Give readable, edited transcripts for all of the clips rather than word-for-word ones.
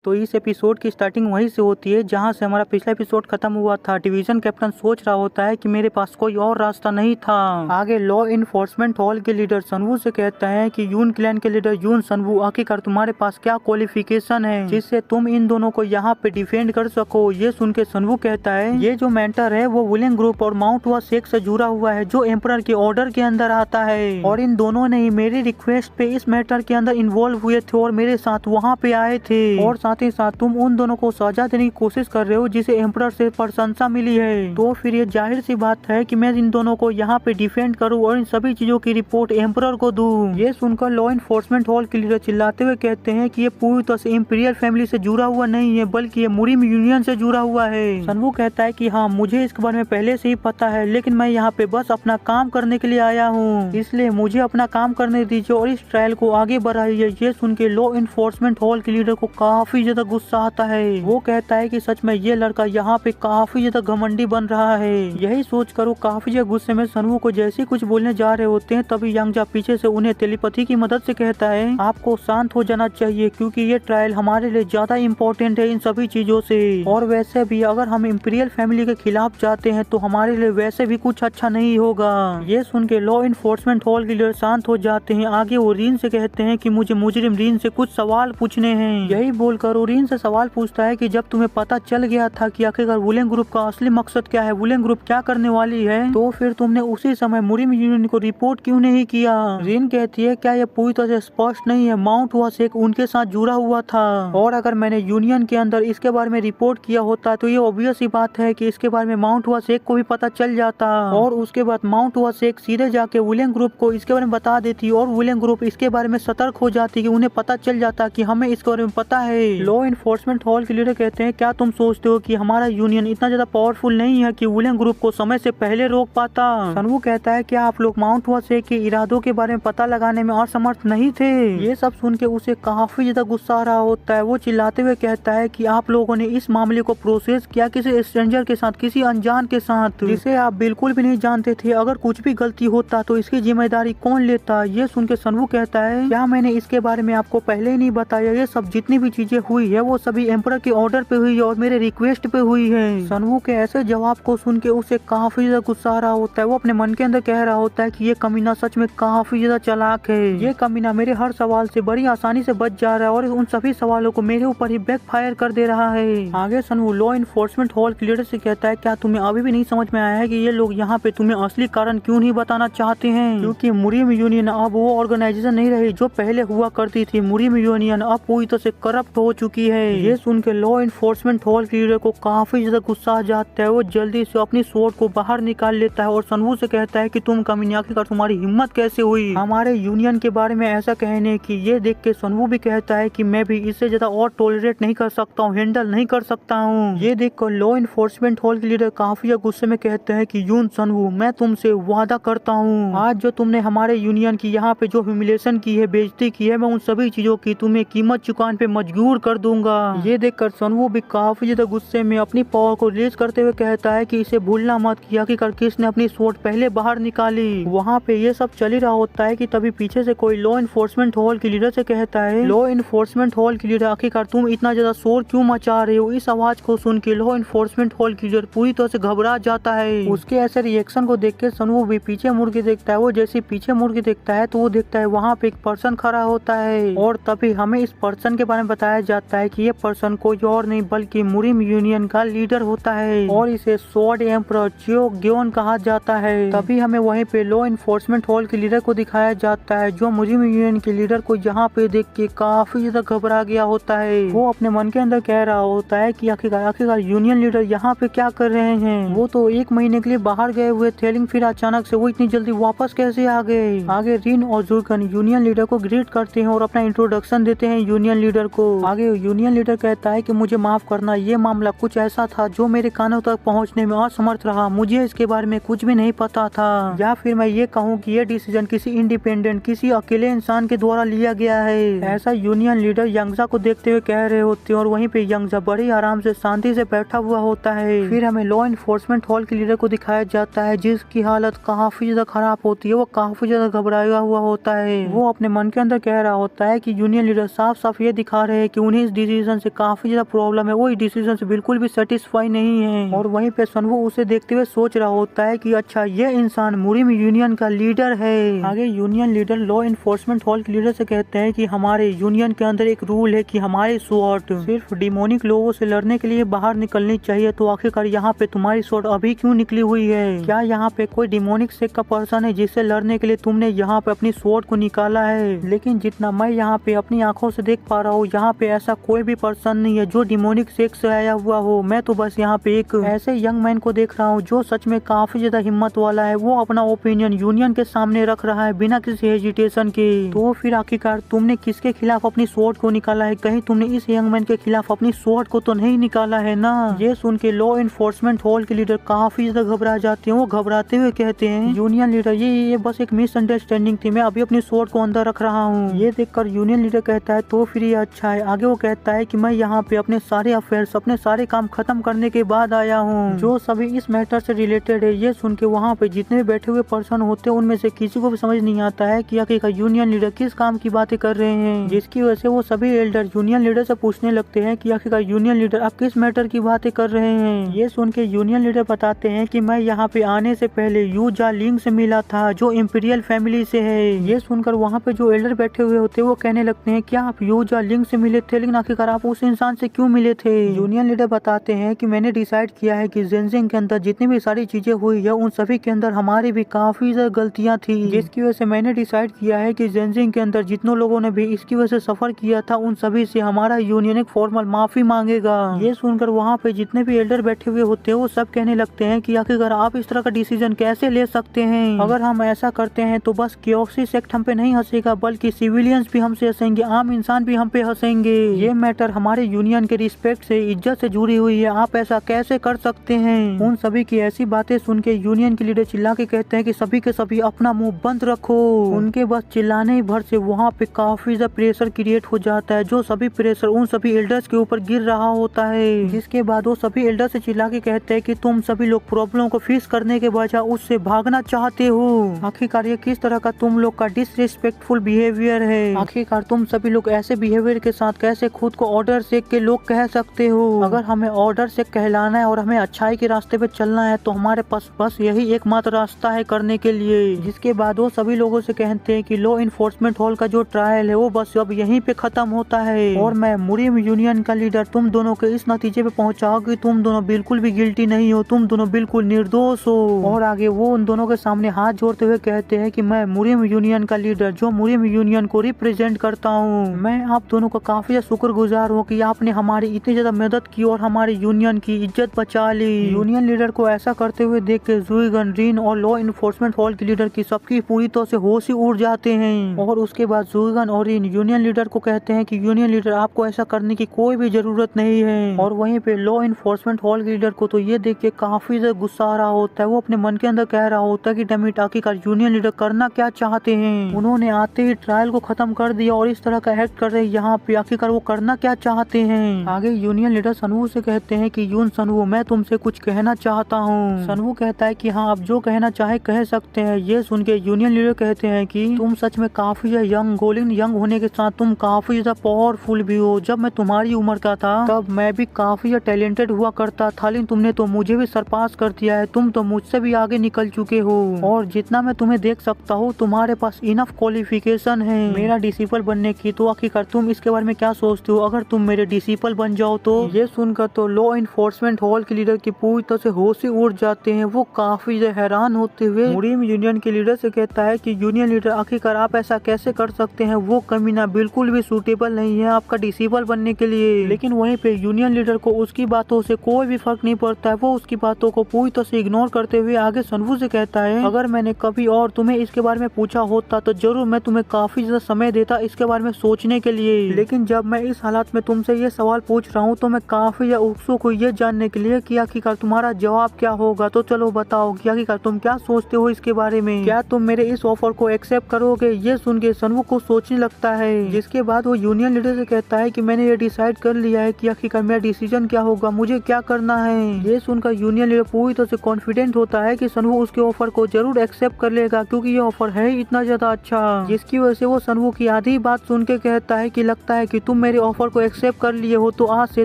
तो इस एपिसोड की स्टार्टिंग वहीं से होती है जहां से हमारा पिछला एपिसोड खत्म हुआ था। डिवीजन कैप्टन सोच रहा होता है कि मेरे पास कोई और रास्ता नहीं था। आगे लॉ इन्फोर्समेंट हॉल के लीडर सनवू से कहता है कि यून क्लैन के लीडर यून सनवू, आखिरकार तुम्हारे पास क्या क्वालिफिकेशन है जिससे तुम इन दोनों को यहाँ पे डिफेंड कर सको। ये सुन के सनवू कहता है ये जो मेंटर है वो वुलिंग ग्रुप और माउंट हुआ शेख से जुड़ा हुआ है जो एम्परर के ऑर्डर के अंदर आता है, और इन दोनों ने ही मेरी रिक्वेस्ट पे इस मैटर के अंदर इन्वॉल्व हुए थे और मेरे साथ वहाँ पे आए थे, और साथ ही साथ तुम उन दोनों को सजा देने की कोशिश कर रहे हो जिसे एम्परर से प्रशंसा मिली है। तो फिर ये जाहिर सी बात है कि मैं इन दोनों को यहाँ पे डिफेंड करूँ और इन सभी चीजों की रिपोर्ट एम्परर को दूं। ये सुनकर लॉ इन्फोर्समेंट हॉल के लीडर चिल्लाते हुए कहते हैं कि ये पूरी तरह से इंपीरियल फैमिली से जुड़ा हुआ नहीं है बल्कि ये मुरिम यूनियन से जुड़ा हुआ है। सनवू कहता है कि हाँ, मुझे इसके बारे में पहले से ही पता है, लेकिन मैं यहाँ पे बस अपना काम करने के लिए आया हूँ, इसलिए मुझे अपना काम करने दीजिए और इस ट्रायल को आगे बढ़ाइए। ये सुन के लॉ इन्फोर्समेंट हॉल के लीडर को काफी ज्यादा गुस्सा आता है। वो कहता है कि सच में ये लड़का यहाँ पे काफी ज्यादा घमंडी बन रहा है। यही सोचकर वो काफी ज्यादा गुस्से में सनवू को जैसे कुछ बोलने जा रहे होते हैं तभी यंगजा पीछे से उन्हें टेलीपैथी की मदद से कहता है आपको शांत हो जाना चाहिए क्योंकि ये ट्रायल हमारे लिए ज्यादा इम्पोर्टेंट है इन सभी चीजों से, और वैसे भी अगर हम इंपीरियल फैमिली के खिलाफ जाते हैं तो हमारे लिए वैसे भी कुछ अच्छा नहीं होगा। ये सुन के लॉ इन्फोर्समेंट हॉल के लीडर शांत हो जाते हैं। आगे वो रीन से कहते हैं कि मुझे मुजरिम रीन से कुछ सवाल पूछने हैं। यही बोलकर वो रीन से सवाल पूछता है कि जब तुम्हें पता चल गया था कि आखिरकार वुलिंग ग्रुप का असली मकसद क्या है, वुलिंग ग्रुप क्या करने वाली है, तो फिर तुमने उसी समय मुरिम यूनियन को रिपोर्ट क्यों नहीं किया। रीन कहती है क्या यह पूरी तरह से स्पष्ट नहीं है, माउंट हुआ शेख उनके साथ जुड़ा हुआ था, और अगर मैंने यूनियन के अंदर इसके बारे में रिपोर्ट किया होता तो ये ऑब्वियस ही बात है कि इसके बारे में माउंट हुआ शेख को भी पता चल जाता, और उसके बाद माउंट हुआ शेख सीधे जाके वुलिंग ग्रुप को इसके बारे में बता देती और वुलिंग ग्रुप इसके बारे में सतर्क हो जाती कि उन्हें पता चल जाता कि हमें इसके बारे में पता है। लॉ इन्फोर्समेंट हॉल के लीडर कहते हैं क्या तुम सोचते हो कि हमारा यूनियन इतना ज्यादा पावरफुल नहीं है कि वुलिंग ग्रुप को समय से पहले रोक पाता। सनवू कहता है क्या आप लोग माउंट हुआ शेख के इरादों के बारे में पता लगाने में असमर्थ नहीं थे। ये सब सुन के उसे काफी ज्यादा गुस्सा आ रहा होता है। वो चिल्लाते हुए कहता है कि आप लोगों ने इस मामले को प्रोसेस किया किसी स्ट्रेंजर के साथ, किसी अनजान के साथ जिसे आप बिल्कुल भी नहीं जानते थे। अगर कुछ भी गलती होता तो इसकी जिम्मेदारी कौन लेता। ये सुन के सनवू कहता है क्या मैंने इसके बारे में आपको पहले ही नहीं बताया, ये सब जितनी भी चीजें हुई है वो सभी एम्परर के ऑर्डर पे हुई है और मेरे रिक्वेस्ट पे हुई है। सनवू के ऐसे जवाब को सुन के उसे काफी ज्यादा गुस्सा आ रहा होता है। वो अपने मन के अंदर कह रहा होता है कि ये कमीना सच में काफी ज्यादा चालाक है, ये कमीना मेरे हर सवाल से बड़ी आसानी से बच जा रहा है और उन सभी सवालों को मेरे ऊपर ही बैक फायर कर दे रहा है। आगे सनवू लॉ इन्फोर्समेंट हॉल के लीडर से कहता है क्या तुम्हें अभी भी नहीं समझ में आया है कि ये लोग यहाँ पे तुम्हें असली कारण क्यों नहीं बताना चाहते हैं, क्योंकि मुरिम यूनियन अब वो ऑर्गेनाइजेशन नहीं रही जो पहले हुआ करती थी। मुरिम यूनियन अब पूरी तरह से करप्ट हो चुकी है। ये सुन के लॉ इन्फोर्समेंट हॉल के लीडर को काफी ज्यादा गुस्सा आ जाता है। वो जल्दी से अपनी स्वॉर्ड को बाहर निकाल लेता है और सनवू से कहता है कि तुम कमीने, आखिरकार तुम्हारी हिम्मत कैसे हुई हमारे यूनियन के बारे में ऐसा कहने की। ये देख के सनवू भी कहता है कि मैं भी इससे ज्यादा और टॉलरेट नहीं कर सकता हूँ, हैंडल नहीं कर सकता हूँ। ये देख कर लॉ इन्फोर्समेंट हॉल के लीडर काफी गुस्से में कहते हैं कि यून सनवू, मैं तुमसे वादा करता हूँ आज जो तुमने हमारे यूनियन की यहाँ पे जो ह्यूमिलेशन की है, बेइज्जती की है, मैं उन सभी चीजों की तुम्हें कीमत चुकाने पे मजबूर कर दूंगा। ये देखकर सनवू भी काफी ज्यादा गुस्से में अपनी पावर को रिलीज करते हुए कहता है कि इसे भूलना मत कि आखिरकार किसने अपनी स्वॉर्ड पहले बाहर निकाली। वहाँ पे ये सब चल ही रहा होता है कि तभी पीछे से कोई लॉ इन्फोर्समेंट हॉल के लीडर से कहता है लॉ इन्फोर्समेंट हॉल के लीडर, आखिरकार तुम इतना ज्यादा शोर क्यों मचा रहे हो। इस आवाज को सुन के लॉ इन्फोर्समेंट हॉल के लीडर पूरी तरह से घबरा जाता है। उसके ऐसे रिएक्शन को देख के सनवू भी पीछे मुड़ के देखता है। वो जैसे पीछे मुड़ के देखता है तो वो देखता है वहाँ पे एक पर्सन खड़ा होता है, और तभी हमें इस पर्सन के बारे में बताया जाता है कि ये पर्सन कोई और नहीं बल्कि मुरिम यूनियन का लीडर होता है और इसे स्वॉर्ड एम्परर चियो ग्योन कहा जाता है। तभी हमें वहीं पे लॉ इन्फोर्समेंट हॉल के लीडर को दिखाया जाता है जो मुरिम यूनियन के लीडर को यहाँ पे देख के काफी ज्यादा घबरा गया होता है। वो अपने मन के अंदर कह रहा होता है कि आखिरकार यूनियन लीडर यहाँ पे क्या कर रहे हैं। वो तो 1 महीने के लिए बाहर गए हुए थे, लेकिन फिर अचानक से वो इतनी जल्दी वापस कैसे आ गए। आगे रीन और जुर्गन यूनियन लीडर को ग्रीट करते हैं और अपना इंट्रोडक्शन देते हैं यूनियन लीडर को। आगे यूनियन लीडर कहता है कि मुझे माफ करना, ये मामला कुछ ऐसा था जो मेरे कानों तक पहुंचने में असमर्थ रहा। मुझे इसके बारे में कुछ भी नहीं पता था, या फिर मैं ये कहूँ कि ये डिसीजन किसी इंडिपेंडेंट, किसी अकेले इंसान के द्वारा लिया गया है। ऐसा यूनियन लीडर यंगजा को देखते हुए कह रहे होते हैं और वहीं पे यंगजा बड़ी आराम से शांति से बैठा हुआ होता है। फिर हमें लॉ इन्फोर्समेंट हॉल के लीडर को दिखाया जाता है जिसकी हालत काफी ज्यादा खराब होती है। वो काफी ज्यादा घबराया हुआ होता है। वो अपने मन के अंदर कह रहा होता है कि यूनियन लीडर साफ साफ ये दिखा रहे हैं कि उन्हें इस डिसीजन से काफी ज्यादा प्रॉब्लम है, वो इस डिसीजन से बिल्कुल भी सेटिस्फाई नहीं है। और वहीं पे सनवू उसे देखते हुए सोच रहा होता है कि अच्छा ये इंसान मुरिम यूनियन का लीडर है। आगे union leader law enforcement hall के लीडर से कहते हैं कि हमारे यूनियन के अंदर एक रूल है कि हमारी स्वॉर्ड सिर्फ डिमोनिक लोगों से लड़ने के लिए बाहर निकलनी चाहिए, तो आखिरकार यहाँ पे तुम्हारी स्वॉर्ड अभी क्यों निकली हुई है? क्या यहाँ पे कोई डिमोनिक सेक का पर्सन है जिससे लड़ने के लिए तुमने यहाँ पे अपनी स्वॉर्ड को निकाला है? लेकिन जितना मैं यहाँ पे अपनी आंखों से देख पा रहा हूँ, यहाँ पे ऐसा कोई भी पर्सन नहीं है जो डिमोनिक सेक से आया हुआ हो। मैं तो बस यहाँ पे एक ऐसे यंग मैन को देख रहा हूँ जो सच में काफी ज्यादा हिम्मत वाला है। वो अपना ओपिनियन यूनियन के सामने रख रहा है बिना किसी हेजिटेशन के। तो फिर आखिरकार तुमने किसके खिलाफ अपनी स्वॉर्ड को निकाला है? कहीं तुमने इस यंग मैन के खिलाफ अपनी स्वॉर्ड को तो नहीं निकाला है ना? ये सुन के लॉ इन्फोर्समेंट हॉल के लीडर काफी ज्यादा घबरा जाते हैं। वो घबराते हुए कहते हैं यूनियन लीडर ये बस एक मिसअंडरस्टैंडिंग थी, मैं अभी अपनी स्वॉर्ड को अंदर रख रहा हूँ। ये देखकर यूनियन लीडर कहता है तो फिर ये अच्छा है। आगे वो कहता है कि मैं यहाँ पे अपने सारे अफेयर्स अपने सारे काम खत्म करने के बाद आया हूँ जो सभी इस मैटर से रिलेटेड है। ये सुन के वहाँ पे जितने भी बैठे हुए पर्सन होते हैं उनमें से किसी को भी समझ नहीं आता है कि आखिरकार यूनियन लीडर किस काम की बातें कर रहे हैं, जिसकी वजह से वो सभी एल्डर यूनियन लीडर से पूछने लगते हैं कि आखिरकार यूनियन लीडर आप किस मैटर की बातें कर रहे हैं। ये सुन के यूनियन लीडर बताते हैं कि मैं यहाँ पे आने से पहले यू जा लिंग से मिला था जो इंपीरियल फैमिली से है। ये सुनकर वहाँ पे जो एल्डर बैठे हुए होते हैं वो कहने लगते हैं क्या आप यू जा लिंग से मिले थे, लेकिन आखिरकार आप उस इंसान से क्यों मिले थे? यूनियन लीडर बताते हैं कि मैंने डिसाइड किया है कि जेनजिंग के अंदर जितनी भी सारी चीजें हुई है उन सभी के अंदर हमारी भी काफी ज्यादा गलतियां थी, जिसकी वजह से मैंने डिसाइड किया है कि जेनजिंग के अंदर जितने लोगों ने भी इसकी वजह से सफर किया था उन सभी से हमारा यूनियन एक फॉर्मल माफी मांगेगा। ये सुनकर वहाँ पे जितने भी एल्डर बैठे हुए होते हैं वो सब कहने लगते हैं कि आखिरकार आप इस तरह का डिसीजन कैसे ले सकते हैं? अगर हम ऐसा करते हैं तो बस क्योक्सी सेक्ट हम पे नहीं हंसेगा बल्कि सिविलियंस भी हमसे हंसेंगे, आम इंसान भी हम पे हंसेंगे। ये मैटर हमारे यूनियन के रिस्पेक्ट से इज्जत से जुड़ी हुई है, आप ऐसा कैसे कर सकते हैं? उन सभी की ऐसी बातें सुन के यूनियन के लीडर चिल्ला के कहते हैं कि सभी के सभी अपना मुंह बंद रखो। उनके बस चिल्लाने ही भर से वहाँ पे काफी ज्यादा प्रेशर क्रिएट हो जाता है, जो सभी प्रेशर उन सभी एल्डर्स के ऊपर गिर रहा होता है। जिसके बाद वो सभी एल्डर से चिल्ला के कहते हैं कि तुम सभी लोग प्रॉब्लम को फेस करने के बजाय उससे भागना चाहते हो। आखिरकार ये किस तरह का तुम लोग का डिसरिस्पेक्टफुल बिहेवियर है? आखिरकार तुम सभी लोग ऐसे बिहेवियर के साथ कैसे खुद को ऑर्डर सेक के लोग कह सकते हो? अगर हमें ऑर्डर सेक कहलाना है और हमें अच्छाई के रास्ते पे चलना है तो हमारे पास बस यही एकमात्र रास्ता है करने के लिए। जिसके बाद वो सभी लोगों से कहते हैं कि लॉ इन्फोर्समेंट हॉल का जो ट्रायल है वो बस अब यहीं पे खत्म होता है और मैं मुरिम यूनियन का लीडर तुम दोनों के इस नतीजे पे पहुंचाऊं कि तुम दोनों बिल्कुल भी गिल्टी नहीं हो, तुम दोनों बिल्कुल निर्दोष हो। और आगे वो उन दोनों के सामने हाथ जोड़ते हुए कहते हैं कि मैं मुरिम यूनियन का लीडर जो मुरिम यूनियन को रिप्रेजेंट करता हूँ, मैं आप दोनों का काफी शुक्रगुजार हूँ कि आपने हमारी इतनी ज्यादा मदद की और हमारे यूनियन की इज्जत बचा ली। यूनियन लीडर को ऐसा करते हुए देख के जुइगन, रिन और लॉ इन्फोर्समेंट हॉल के लीडर की सबकी पूरी तरह से होश ही उड़ जाते हैं। और उसके बाद जुइगन और रिन यूनियन लीडर को कहते हैं कि यूनियन लीडर आपको ऐसा करने की कोई भी जरूरत नहीं है। और वहीं पे लॉ इन्फोर्समेंट हॉल के लीडर को तो ये देख के काफी ज्यादा गुस्सा आ रहा होता है। वो अपने मन के अंदर कह रहा होता है कि डैमिट आखिरकार यूनियन लीडर करना क्या चाहते हैं? उन्होंने आते ही ट्रायल को खत्म कर दिया और इस तरह का एक्ट कर रहे हैं यहाँ पे, आखिरकार वो करना क्या चाहते हैं? आगे यूनियन लीडर सनवू से कहते हैं कि यून सनवू मैं तुमसे कुछ कहना चाहता हूँ। सनवू कहता है कि हाँ आप जो कहना चाहे कह सकते हैं। ये सुन के यूनियन लीडर कहते हैं कि तुम सच में काफी यंग गोलिंग यंग होने के साथ तुम काफी ज्यादा पावरफुल भी हो। जब मैं तुम्हारी उम्र का था तब मैं भी काफी टैलेंटेड हुआ करता था, लेकिन तुमने तो मुझे भी सरपास कर दिया है, तुम तो मुझसे भी आगे निकल चुके हो। और जितना मैं तुम्हें देख सकता हूँ तुम्हारे पास इनफ क्वालिफिकेशन है मेरा डिसिपल बनने की। तो आखिरकार तुम इसके बारे में क्या सोचते हो अगर तुम मेरे डिसिपल बन जाओ तो? ये सुनकर तो लॉ इन्फोर्समेंट हॉल के लीडर की पूरी तरह से होश ही उड़ जाते हैं। वो काफी हैरान होते हुए मुरिम यूनियन के लीडर से कहता है कि यूनियन लीडर आखिरकार आप ऐसा कैसे कर सकते हैं? वो कमीना बिल्कुल भी सूटेबल नहीं है आपका डिसिपल बनने के लिए। लेकिन वहीं पे यूनियन लीडर को उसकी बातों से कोई भी फर्क नहीं पड़ता है। वो उसकी बातों को पूरी तरह से इग्नोर करते हुए आगे सनवू से कहता है अगर मैंने कभी और तुम्हें इसके बारे में पूछा होता तो जरूर मैं तुम्हें काफी ज्यादा समय देता इसके बारे में सोचने के लिए, लेकिन जब मैं इस हालात में तुमसे ये सवाल पूछ रहा हूँ तो मैं काफी ज्यादा उत्सुक हूँ ये जानने के लिए कि आखिरकार तुम्हारा जवाब क्या होगा। तो चलो बताओ कि आखिरकार तुम क्या सोचते हो इसके बारे में? क्या तुम मेरे इस ऑफर को एक्सेप्ट करोगे? ये सुन के सनवू को सोचने लगता है। जिसके बाद वो यूनियन लीडर से कहता है कि मैंने ये डिसाइड कर लिया है कि आखिरकार मेरा डिसीजन क्या होगा, मुझे क्या करना है। ये सुनकर यूनियन लीडर पूरी तरह से कॉन्फिडेंट होता है कि सनवू उसके ऑफर को जरूर एक्सेप्ट कर लेगा क्योंकि ये ऑफर है इतना ज्यादा अच्छा। जिसकी वजह से वो सनवू की आधी बात सुन के कहता है कि लगता है कि तुम मेरे ऑफर को एक्सेप्ट कर लिए हो तो आज से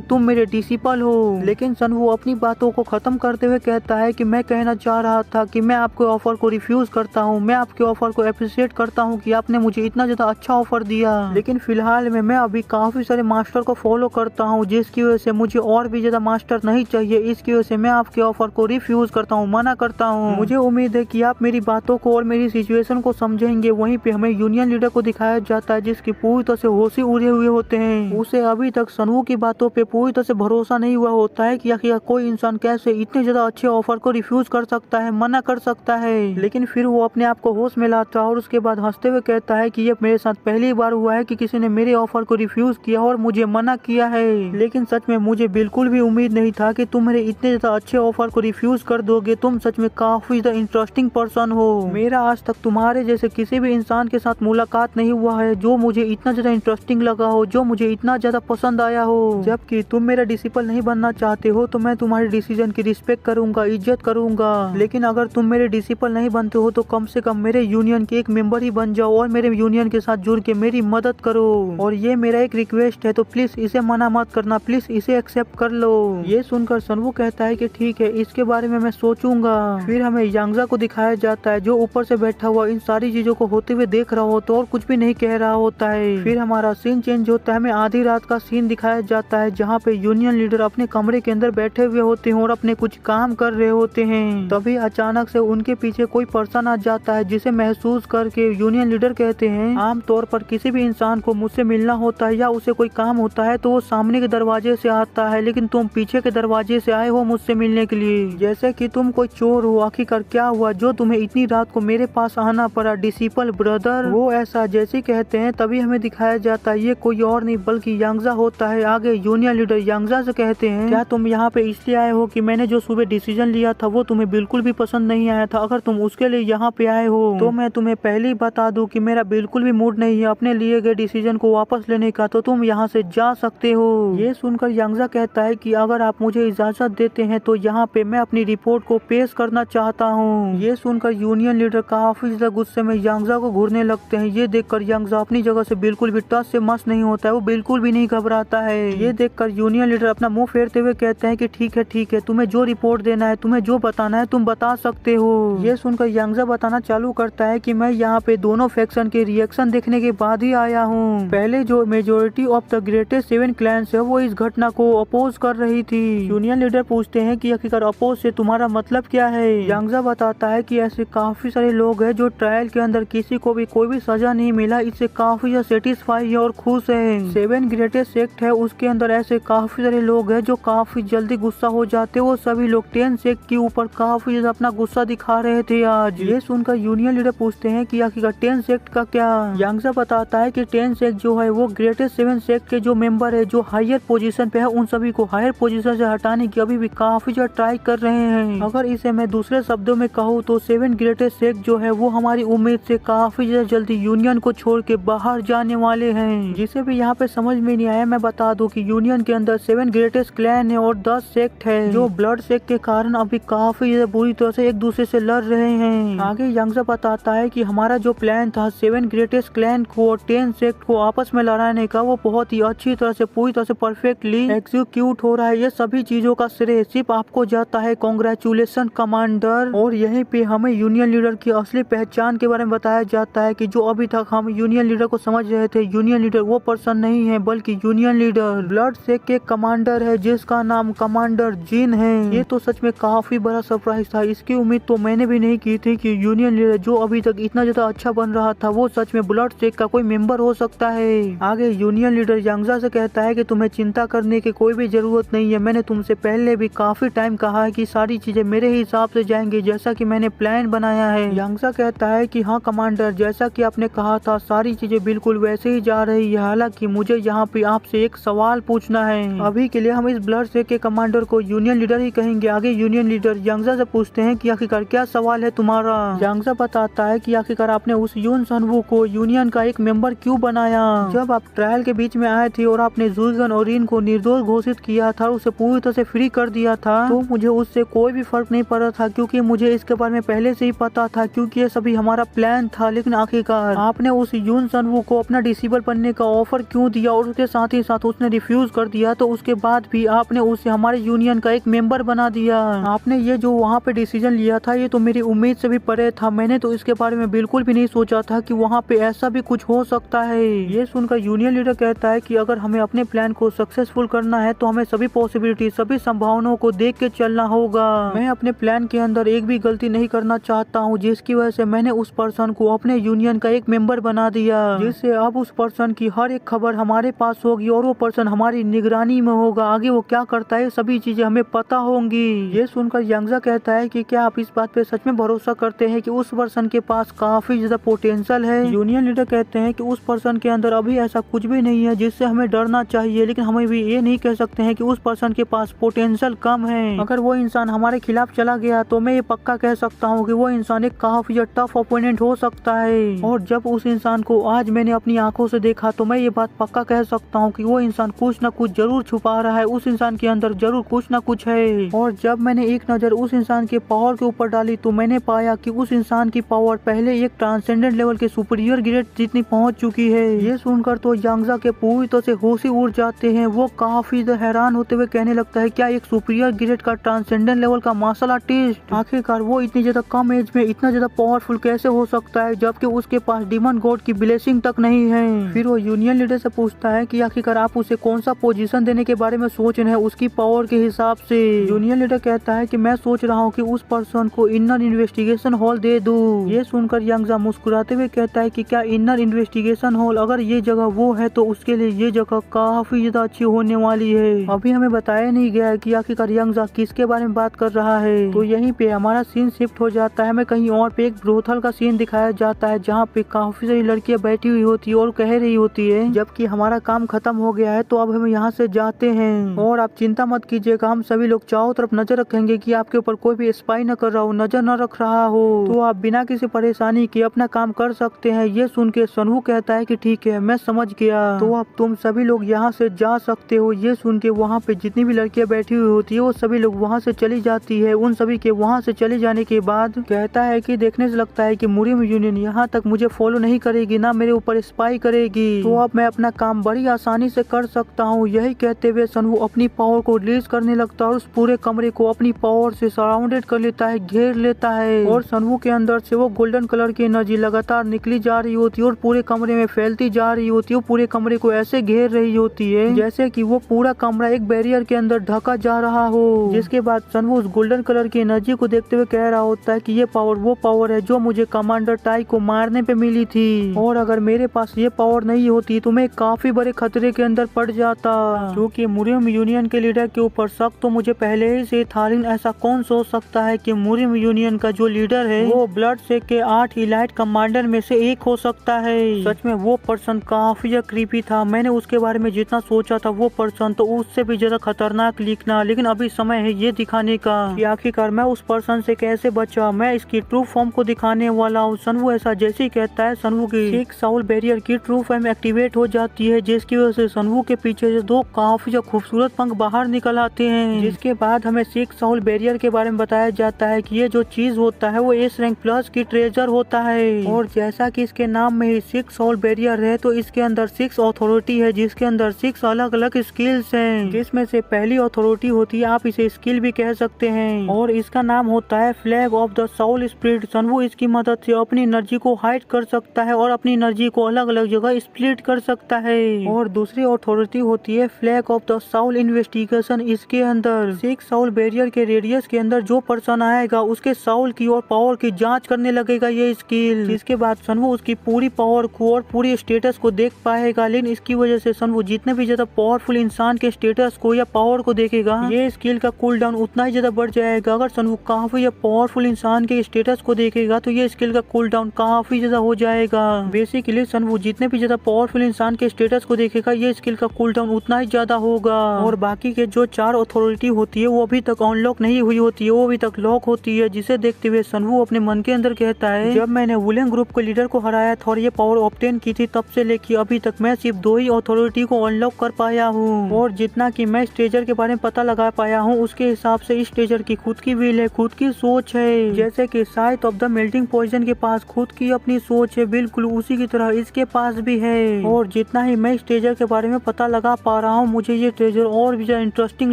तुम मेरे डिसिपल हो। लेकिन सनवू अपनी बातों को खत्म करते हुए कहता है कि मैं कहना चाह रहा था कि मैं आपके ऑफर को रिफ्यूज करता हूँ, मैं आपके ऑफर को अप्रिशिएट करता हूँ कि आपने मुझे इतना ज्यादा अच्छा ऑफर दिया, लेकिन फिलहाल में मैं अभी काफी सारे मास्टर को फॉलो करता हूँ जिसकी वजह से मुझे और भी ज्यादा मास्टर नहीं चाहिए। इसकी वजह से मैं आपके ऑफर को रिफ्यूज करता हूँ, मना करता हूँ। मुझे उम्मीद है कि आप मेरी बातों को और मेरी सिचुएशन को समझेंगे। वहीं पे हमें यूनियन लीडर को दिखाया जाता है जिसकी पूरी तरह से होश ही उड़े हुए होते हैं। उसे अभी तक सनवू की बातों पे पूरी तरह से भरोसा नहीं हुआ होता है कि आखिर कोई इंसान कैसे इतने ज्यादा अच्छे ऑफर को रिफ्यूज कर सकता है, मना कर सकता है। लेकिन फिर वो अपने आप को होश में लाता है और उसके बाद हंसते हुए कहता है कि ये मेरे साथ पहली बार हुआ है कि किसी ने मेरे ऑफर को रिफ्यूज किया और मुझे मना किया है। लेकिन सच में मुझे बिल्कुल भी उम्मीद नहीं था कि तुम मेरे इतने ज्यादा अच्छे ऑफर को रिफ्यूज कर दोगे। तुम सच में काफी ज्यादा इंटरेस्टिंग पर्सन हो। मेरा आज तक तुम्हारे जैसे किसी भी इंसान के साथ मुलाकात नहीं हुआ है जो मुझे इतना ज्यादा इंटरेस्टिंग लगा हो, जो मुझे इतना ज्यादा पसंद आया हो। जबकि तुम मेरा डिसिपल नहीं बनना चाहते हो तो मैं तुम्हारे डिसीजन की रिस्पेक्ट करूंगा, इज्जत करूंगा। लेकिन अगर तुम मेरे डिसिपल नहीं बनते हो तो कम से कम मेरे यूनियन के एक मेंबर ही बन जाओ और मेरे यूनियन के साथ जुड़ के मेरी मदद करो। और ये मेरा एक रिक्वेस्ट है तो प्लीज इसे मना मत करना, प्लीज इसे एक्सेप्ट कर लो। ये सुनकर सनवू कहता है कि ठीक है, इसके बारे में मैं सोचूंगा। फिर हमें यांगजा को दिखाया जाता है जो ऊपर से बैठा हुआ इन सारी चीजों को होते हुए देख रहा होता है और कुछ भी नहीं कह रहा होता है। फिर हमारा सीन चेंज होता है, हमें आधी रात का सीन दिखाया जाता है जहाँ पे यूनियन लीडर अपने कमरे के अंदर बैठे हुए होते हैं और अपने कुछ काम कर रहे होते हैं। तभी अचानक से उनके पीछे कोई पर्सन आ जाता है जिसे महसूस करके यूनियन लीडर कहते हैं, आमतौर पर किसी भी इंसान को मुझसे मिलना होता है या उसे कोई काम होता है तो वो सामने के दरवाजे से आता है, लेकिन तुम पीछे के दरवाजे से आए हो मुझसे मिलने के लिए, जैसे कि तुम कोई चोर हो। आखिरकार क्या हुआ जो तुम्हें इतनी रात को मेरे पास आना पड़ा डिसिपल ब्रदर? वो ऐसा जैसे कहते हैं तभी हमें दिखाया जाता है ये कोई और नहीं बल्कि यांगजा होता है। आगे यूनियन लीडर यांगजा से कहते हैं, क्या तुम यहाँ पे इसलिए आए हो कि मैंने जो सुबह डिसीजन लिया था वो तुम्हें बिल्कुल भी पसंद नहीं आया था? अगर तुम उसके लिए यहाँ पे आए हो तो मैं तुम्हें पहले ही बता दूं कि मेरा बिल्कुल भी मूड नहीं है अपने लिए गए डिसीजन को वापस लेने का, तो तुम यहाँ से जा सकते हो। ये सुनकर यांगजा कहता है कि अगर आप मुझे इजाजत देते हैं तो यहाँ पे मैं अपनी रिपोर्ट को पेश करना चाहता हूँ। ये सुनकर यूनियन लीडर काफी ज्यादा गुस्से में यांगजा को घूरने लगते हैं। ये देखकर यांगजा अपनी जगह से बिल्कुल भी टस से मस नहीं होता है, वो बिल्कुल भी नहीं घबराता है। ये देखकर यूनियन लीडर अपना मुंह फेरते हुए कहते हैं कि ठीक है, तुम्हें जो रिपोर्ट देना है, तुम्हें जो बताना है तुम बता सकते हो। ये सुनकर यांगजा बताना चालू करता है कि मैं यहाँ पे दोनों फैक्शन के रिएक्शन देखने के बाद ही आया हूँ। पहले जो majority of the greatest 7 clans है वो इस घटना को अपोज कर रही थी। यूनियन लीडर पूछते हैं कि आखिरकार अपोज से तुम्हारा मतलब क्या है? यांगजा बताता है कि ऐसे काफी सारे लोग हैं जो ट्रायल के अंदर किसी को भी कोई भी सजा नहीं मिला, इससे काफी सेटिस्फाई है और खुश है। 7 ग्रेटेस्ट सेक्ट है उसके अंदर ऐसे काफी सारे लोग हैं जो काफी जल्दी गुस्सा हो जाते। वो सभी लोग 10 सेक्ट के ऊपर काफी ज्यादा अपना गुस्सा दिखा रहे थे आज। ये सुनकर यूनियन लीडर पूछते हैं कि आखिरकार 10 सेक्ट का क्या? यांगजा बताता है कि 10 सेक्ट जो है वो ग्रेटेस्ट 7 सेक्ट के जो मेंबर है जो हायर पोजीशन पे है उन सभी को हायर पोजीशन से हटाने की अभी भी काफी ज्यादा ट्राई कर रहे हैं। अगर इसे मैं दूसरे शब्दों में कहूँ तो 7 ग्रेटेस्ट सेक्ट जो है वो हमारी उम्मीद से काफी ज्यादा जल्दी यूनियन को छोड़ के बाहर जाने वाले हैं। जिसे भी यहाँ पे समझ में नहीं आया मैं बता दूं कि यूनियन के अंदर 7 ग्रेटेस्ट क्लैन है और 10 सेक्ट है जो ब्लड सेक्ट के कारण अभी काफी ज्यादा बुरी तरह से एक दूसरे से लड़ रहे हैं। आगे यांगजा बताता है कि हमारा जो प्लान था 7 ग्रेटेस्ट क्लैन को और 10 सेक्ट को आपस में लड़ाने का वो बहुत ही अच्छी तरह से पूरी तरह से परफेक्टली एग्जीक्यूट हो रहा है। ये सभी चीजों का श्रेय सिर्फ आपको जाता है, कांग्रेचुलेशन कमांडर। और यहीं पे हमें यूनियन लीडर की असली पहचान के बारे में बताया जाता है कि जो अभी तक हम यूनियन लीडर को समझ रहे थे, यूनियन लीडर वो पर्सन नहीं है बल्कि यूनियन लीडर ब्लड सेक्ट के कमांडर है जिसका नाम कमांडर जिन है। ये तो सच में काफी बड़ा सरप्राइज था। इसकी उम्मीद तो मैंने भी नहीं की थी कि यूनियन लीडर जो अभी तक इतना ज्यादा अच्छा बन रहा था वो सच में ब्लड सेक्ट का कोई मेंबर हो सकता है। आगे यूनियन लीडर यांगजा से कहता है कि तुम्हें चिंता करने की कोई भी जरूरत नहीं है। मैंने तुमसे पहले भी काफी टाइम कहा है कि सारी चीजें मेरे ही हिसाब से जाएंगी जैसा कि मैंने प्लान बनाया है। यांगजा कहता है कि हाँ कमांडर, जैसा कि आपने कहा था सारी चीजें बिल्कुल वैसे ही जा रही है। हालांकि मुझे यहाँ पे आपसे एक सवाल पूछना है। अभी के लिए हम इस ब्लड सेक्ट के कमांडर को यूनियन लीडर ही कहेंगे। आगे यूनियन लीडर यांगजा से पूछते हैं कि आखिरकार क्या सवाल है तुम्हारा? यांगजा बताता है कि आखिरकार आपने उस यून सनवू को यूनियन का एक मेंबर क्यों बनाया? जब आप ट्रायल के बीच में आए थे और आपने जुइगन और रिन को निर्दोष घोषित किया था, उसे पूरी तरह से फ्री कर दिया था, तो मुझे उससे कोई भी फर्क नहीं पड़ा था क्योंकि मुझे इसके बारे में पहले से ही पता था क्योंकि ये सभी हमारा प्लान था। लेकिन आखिरकार आपने उस यून सनवू को अपना डिसेबल बनने का ऑफर क्यों क्यों दिया और उसके साथ ही साथ उसने रिफ्यूज कर दिया, तो उसके बाद भी आपने उसे हमारे यूनियन का एक मेंबर बना दिया। आपने ये जो वहाँ पे डिसीजन लिया था ये तो मेरी उम्मीद से भी परे था। मैंने तो इसके बारे में बिल्कुल भी नहीं सोचा था कि वहाँ पे ऐसा भी कुछ हो सकता है। ये सुनकर यूनियन लीडर कहता है कि अगर हमें अपने प्लान को सक्सेसफुल करना है तो हमें सभी पॉसिबिलिटी, सभी संभावनाओं को देख के चलना होगा। मैं अपने प्लान के अंदर एक भी गलती नहीं करना चाहता हूँ, जिसकी वजह से मैंने उस पर्सन को अपने यूनियन का एक मेंबर बना दिया, जिससे अब उस पर्सन की हर एक खबर हमारे पास होगी और वो पर्सन हमारी निगरानी में होगा। आगे वो क्या करता है सभी चीजें हमें पता होंगी। ये सुनकर यांगजा कहता है कि क्या आप इस बात पे सच में भरोसा करते हैं कि उस पर्सन के पास काफी ज्यादा पोटेंशियल है। यूनियन लीडर कहते हैं कि उस पर्सन के अंदर अभी ऐसा कुछ भी नहीं है जिससे हमें डरना चाहिए, लेकिन हमें भी ये नहीं कह सकते हैं कि उस पर्सन के पास पोटेंशियल कम है। अगर वो इंसान हमारे खिलाफ चला गया तो मैं ये पक्का कह सकता हूँ कि वो इंसान एक काफी टफ ओपोनेंट हो सकता है। और जब उस इंसान को आज मैंने अपनी आंखों से देखा तो मैं ये बात पक्का कह सकता हूँ कि वो इंसान कुछ न कुछ जरूर छुपा रहा है, उस इंसान के अंदर जरूर कुछ न कुछ है। और जब मैंने एक नजर उस इंसान के पावर के ऊपर डाली तो मैंने पाया कि उस इंसान की पावर पहले एक ट्रांसेंडेंट लेवल के सुपीरियर ग्रेड जितनी पहुंच चुकी है। ये सुनकर तो यांगजा के पूरी तरह से होश ही उड़ जाते हैं। वो काफी हैरान होते हुए कहने लगता है क्या एक सुपीरियर ग्रेड का ट्रांसेंडेंट लेवल का मार्शल आर्टिस्ट, आखिरकार वो इतनी ज्यादा कम एज में इतना ज्यादा पावरफुल कैसे हो सकता है जबकि उसके पास डिमन गॉड की ब्लेसिंग तक नहीं है। फिर वो यूनियन लीडर से पूछता है कि आखिरकार आप उसे कौन सा पोजीशन देने के बारे में सोच रहे हैं उसकी पावर के हिसाब से। यूनियन लीडर कहता है कि मैं सोच रहा हूँ कि उस पर्सन को इनर इन्वेस्टिगेशन हॉल दे दूं। ये सुनकर यांगजा मुस्कुराते हुए कहता है कि क्या इनर इन्वेस्टिगेशन हॉल, अगर ये जगह वो है तो उसके लिए ये जगह काफी ज्यादा अच्छी होने वाली है। अभी हमें बताया नहीं गया है कि आखिरकार यांगजा किसके बारे में बात कर रहा है। तो यहीं पे हमारा सीन शिफ्ट हो जाता है, हमें कहीं और पे एक ब्रोथल का सीन दिखाया जाता है जहाँ पे काफी सारी लड़कियां बैठी हुई होती है और कह रही होती है जबकि हमारा काम खत्म हो गया है तो अब हम यहाँ से जाते हैं और आप चिंता मत कीजिएगा, हम सभी लोग चारों तरफ नजर रखेंगे कि आपके ऊपर कोई भी स्पाई न कर रहा हो, नजर न रख रहा हो, तो आप बिना किसी परेशानी के अपना काम कर सकते हैं। ये सुन के सनहू कहता है कि ठीक है मैं समझ गया, तो अब तुम सभी लोग यहाँ से जा सकते हो। ये सुन के वहाँ पे जितनी भी लड़कियां बैठी हुई होती है वो सभी लोग वहाँ से चली जाती है। उन सभी के वहाँ से चले जाने के बाद कहता है कि देखने से लगता है कि मुरिम यूनियन यहाँ तक मुझे फॉलो नहीं करेगी, ना मेरे ऊपर स्पाई करेगी, तो अब मैं अपना काम बड़ी आसानी से कर सकता हूँ। यही कहते हुए सनहू अपनी पावर को रिलीज करने लगता है और उस पूरे कमरे को अपनी पावर से सराउंडेड कर लेता है, घेर लेता है और सनहू के अंदर से वो गोल्डन कलर की एनर्जी लगातार निकली जा रही होती है और पूरे कमरे में फैलती जा रही होती है। पूरे कमरे को ऐसे घेर रही होती है जैसे कि वो पूरा कमरा एक बैरियर के अंदर ढका जा रहा हो। जिसके बाद सनहू उस गोल्डन कलर की एनर्जी को देखते हुए कह रहा होता है कि ये पावर वो पावर है जो मुझे कमांडर टाई को मारने पे मिली थी, और अगर मेरे पास ये पावर नहीं होती तो मैं काफी बड़े खतरे के अंदर पड़ जाता। क्योंकि मुरिम यूनियन के लीडर के ऊपर शक तो मुझे पहले ही से था, लेकिन ऐसा कौन सोच सकता है कि मुरिम यूनियन का जो लीडर है वो ब्लड शेक के 8 इलाइट कमांडर में से एक हो सकता है। सच में वो पर्सन काफी क्रीपी था। मैंने उसके बारे में जितना सोचा था वो पर्सन तो उससे भी ज्यादा खतरनाक लिखना, लेकिन अभी समय है ये दिखाने का कि आखिरकार मैं उस पर्सन से कैसे बचा। मैं इसकी ट्रू फॉर्म को दिखाने वाला हूँ। सनहू ऐसा जैसे ही कहता है सनहू की 6 साउल बैरियर की ट्रू फॉर्म एक्टिवेट हो जाती है, जिसकी वजह से सनहू के पीछे से 2 काफी खूबसूरत पंख बाहर निकल आते हैं। जिसके बाद हमें 6 साउल बैरियर के बारे में बताया जाता है कि ये जो चीज होता है वो एस रैंक प्लस की ट्रेजर होता है, और जैसा कि इसके नाम में ही 6 साउल बैरियर है तो इसके अंदर 6 अथॉरिटी है, जिसके अंदर 6 अलग अलग स्किल्स हैं, जिसमें से पहली अथॉरिटी होती है, आप इसे स्किल भी कह सकते हैं, और इसका नाम होता है flag of the soul spirit. सनहू इसकी मदद से अपनी एनर्जी को हाइड कर सकता है और अपनी एनर्जी को अलग अलग जगह स्प्लिट कर सकता है। और दूसरी अथॉरिटी होती है flag of the Saul investigation. इसके अंदर 6 साउल बैरियर के रेडियस के अंदर जो पर्सन आएगा उसके साउल की और पावर की जांच करने लगेगा ये स्किल, जिसके बाद सनहू उसकी पूरी पावर को और पूरी स्टेटस को देख पाएगा। लेकिन इसकी वजह से सनहू जितने भी ज्यादा पावरफुल इंसान के स्टेटस को या पावर को देखेगा ये स्किल का कूल डाउन उतना ही ज्यादा बढ़ जाएगा। अगर सनहू काफी पावरफुल इंसान के स्टेटस को देखेगा तो ये स्किल का कूल डाउन काफी ज्यादा हो जाएगा। बेसिकली सनहू जितने भी ज्यादा पावरफुल इंसान के स्टेटस को देखेगा ये स्किल का कूल डाउन उतना ही ज्यादा होगा। और बाकी के जो 4 अथॉरिटी होती है वो अभी तक अनलॉक नहीं हुई होती है, वो अभी तक लॉक होती है, जिसे देखते हुए सनहू अपने मन के अंदर कहता है जब मैंने वुलेन ग्रुप के लीडर को हराया था और ये पावर ऑब्टेन की थी तब से लेकर अभी तक मैं सिर्फ 2 ही अथॉरिटी को अनलॉक कर पाया हूँ, और जितना कि मैं इस ट्रेजर के बारे में पता लगा पाया हूँ उसके हिसाब से इस ट्रेजर की खुद की विल है, खुद की सोच है। जैसे कि site of the melting poison के पास खुद की अपनी सोच है, बिल्कुल उसी की तरह इसके पास भी है। और जितना ही मैं इस ट्रेजर के बारे में पता लगा पा रहा हूँ, मुझे ये ट्रेजर और भी ज्यादा इंटरेस्टिंग